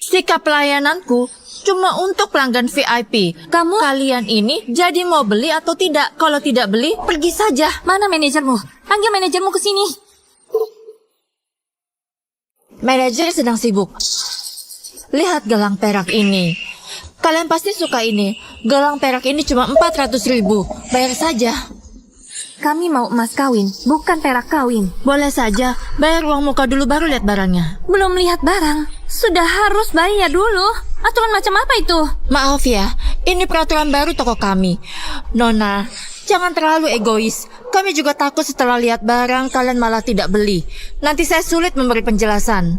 Sikap pelayananku cuma untuk pelanggan VIP. Kalian ini jadi mau beli atau tidak? Kalau tidak beli, pergi saja. Mana manajermu? Panggil manajermu ke sini. Manajer sedang sibuk. Lihat gelang perak ini. Kalian pasti suka ini. Gelang perak ini cuma 400.000. Bayar saja. Kami mau emas kawin, bukan perak kawin. Boleh saja. Bayar uang muka dulu baru lihat barangnya. Belum lihat barang. Sudah harus bayar dulu. Aturan macam apa itu? Maaf ya, ini peraturan baru toko kami. Nona, jangan terlalu egois. Kami juga takut setelah lihat barang kalian malah tidak beli. Nanti saya sulit memberi penjelasan.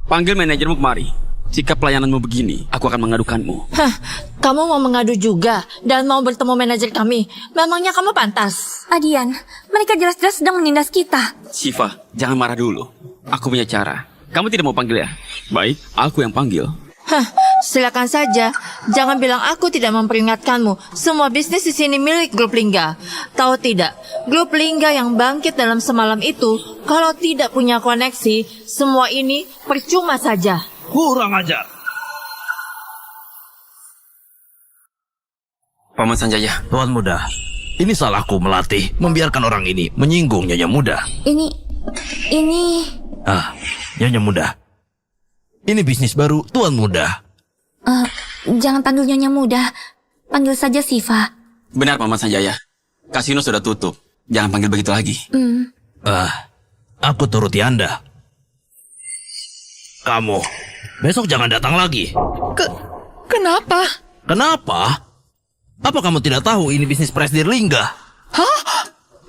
Panggil manajermu kemari. Jika pelayananmu begini, aku akan mengadukanmu. Hah, kamu mau mengadu juga dan mau bertemu manajer kami? Memangnya kamu pantas? Adian, mereka jelas-jelas sedang menindas kita. Siva, jangan marah dulu. Aku punya cara. Kamu tidak mau panggil ya? Baik, aku yang panggil. Hah, silakan saja. Jangan bilang aku tidak memperingatkanmu. Semua bisnis di sini milik Grup Lingga. Tahu tidak, Grup Lingga yang bangkit dalam semalam itu, kalau tidak punya koneksi, semua ini percuma saja. Kurang ajar. Paman Sanjaya. Tuan Muda, ini salahku melatih, membiarkan orang ini menyinggung Nyonya Muda. Ini... Nyonya Muda. Ini bisnis baru Tuan Muda. Jangan panggil Nyonya Muda. Panggil saja Siva. Benar, Paman Sanjaya. Kasino sudah tutup. Jangan panggil begitu lagi. Aku turuti Anda. Kamu, besok jangan datang lagi. Kenapa? Kenapa? Apa kamu tidak tahu ini bisnis Presdir Lingga? Hah?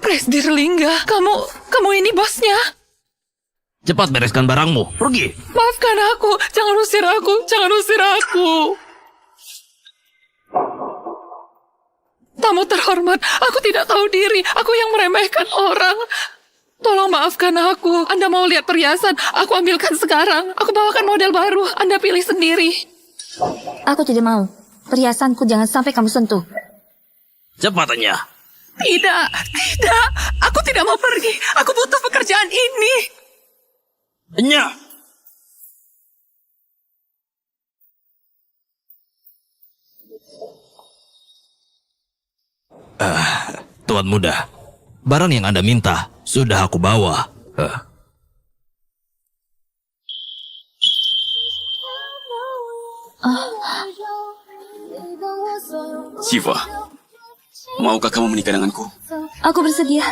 Presdir Lingga? Kamu ini bosnya? Cepat bereskan barangmu, pergi. Maafkan aku, jangan usir aku. Tamu terhormat, aku tidak tahu diri, aku yang meremehkan orang. Tolong maafkan aku, Anda mau lihat perhiasan, aku ambilkan sekarang. Aku bawakan model baru, Anda pilih sendiri. Aku tidak mau. Perhiasanku jangan sampai kamu sentuh. Cepatnya. Tidak, aku tidak mau pergi, aku butuh pekerjaan ini. Nya. Tuan Muda, barang yang Anda minta sudah aku bawa. Siva, maukah kamu menikah denganku? Aku bersedia.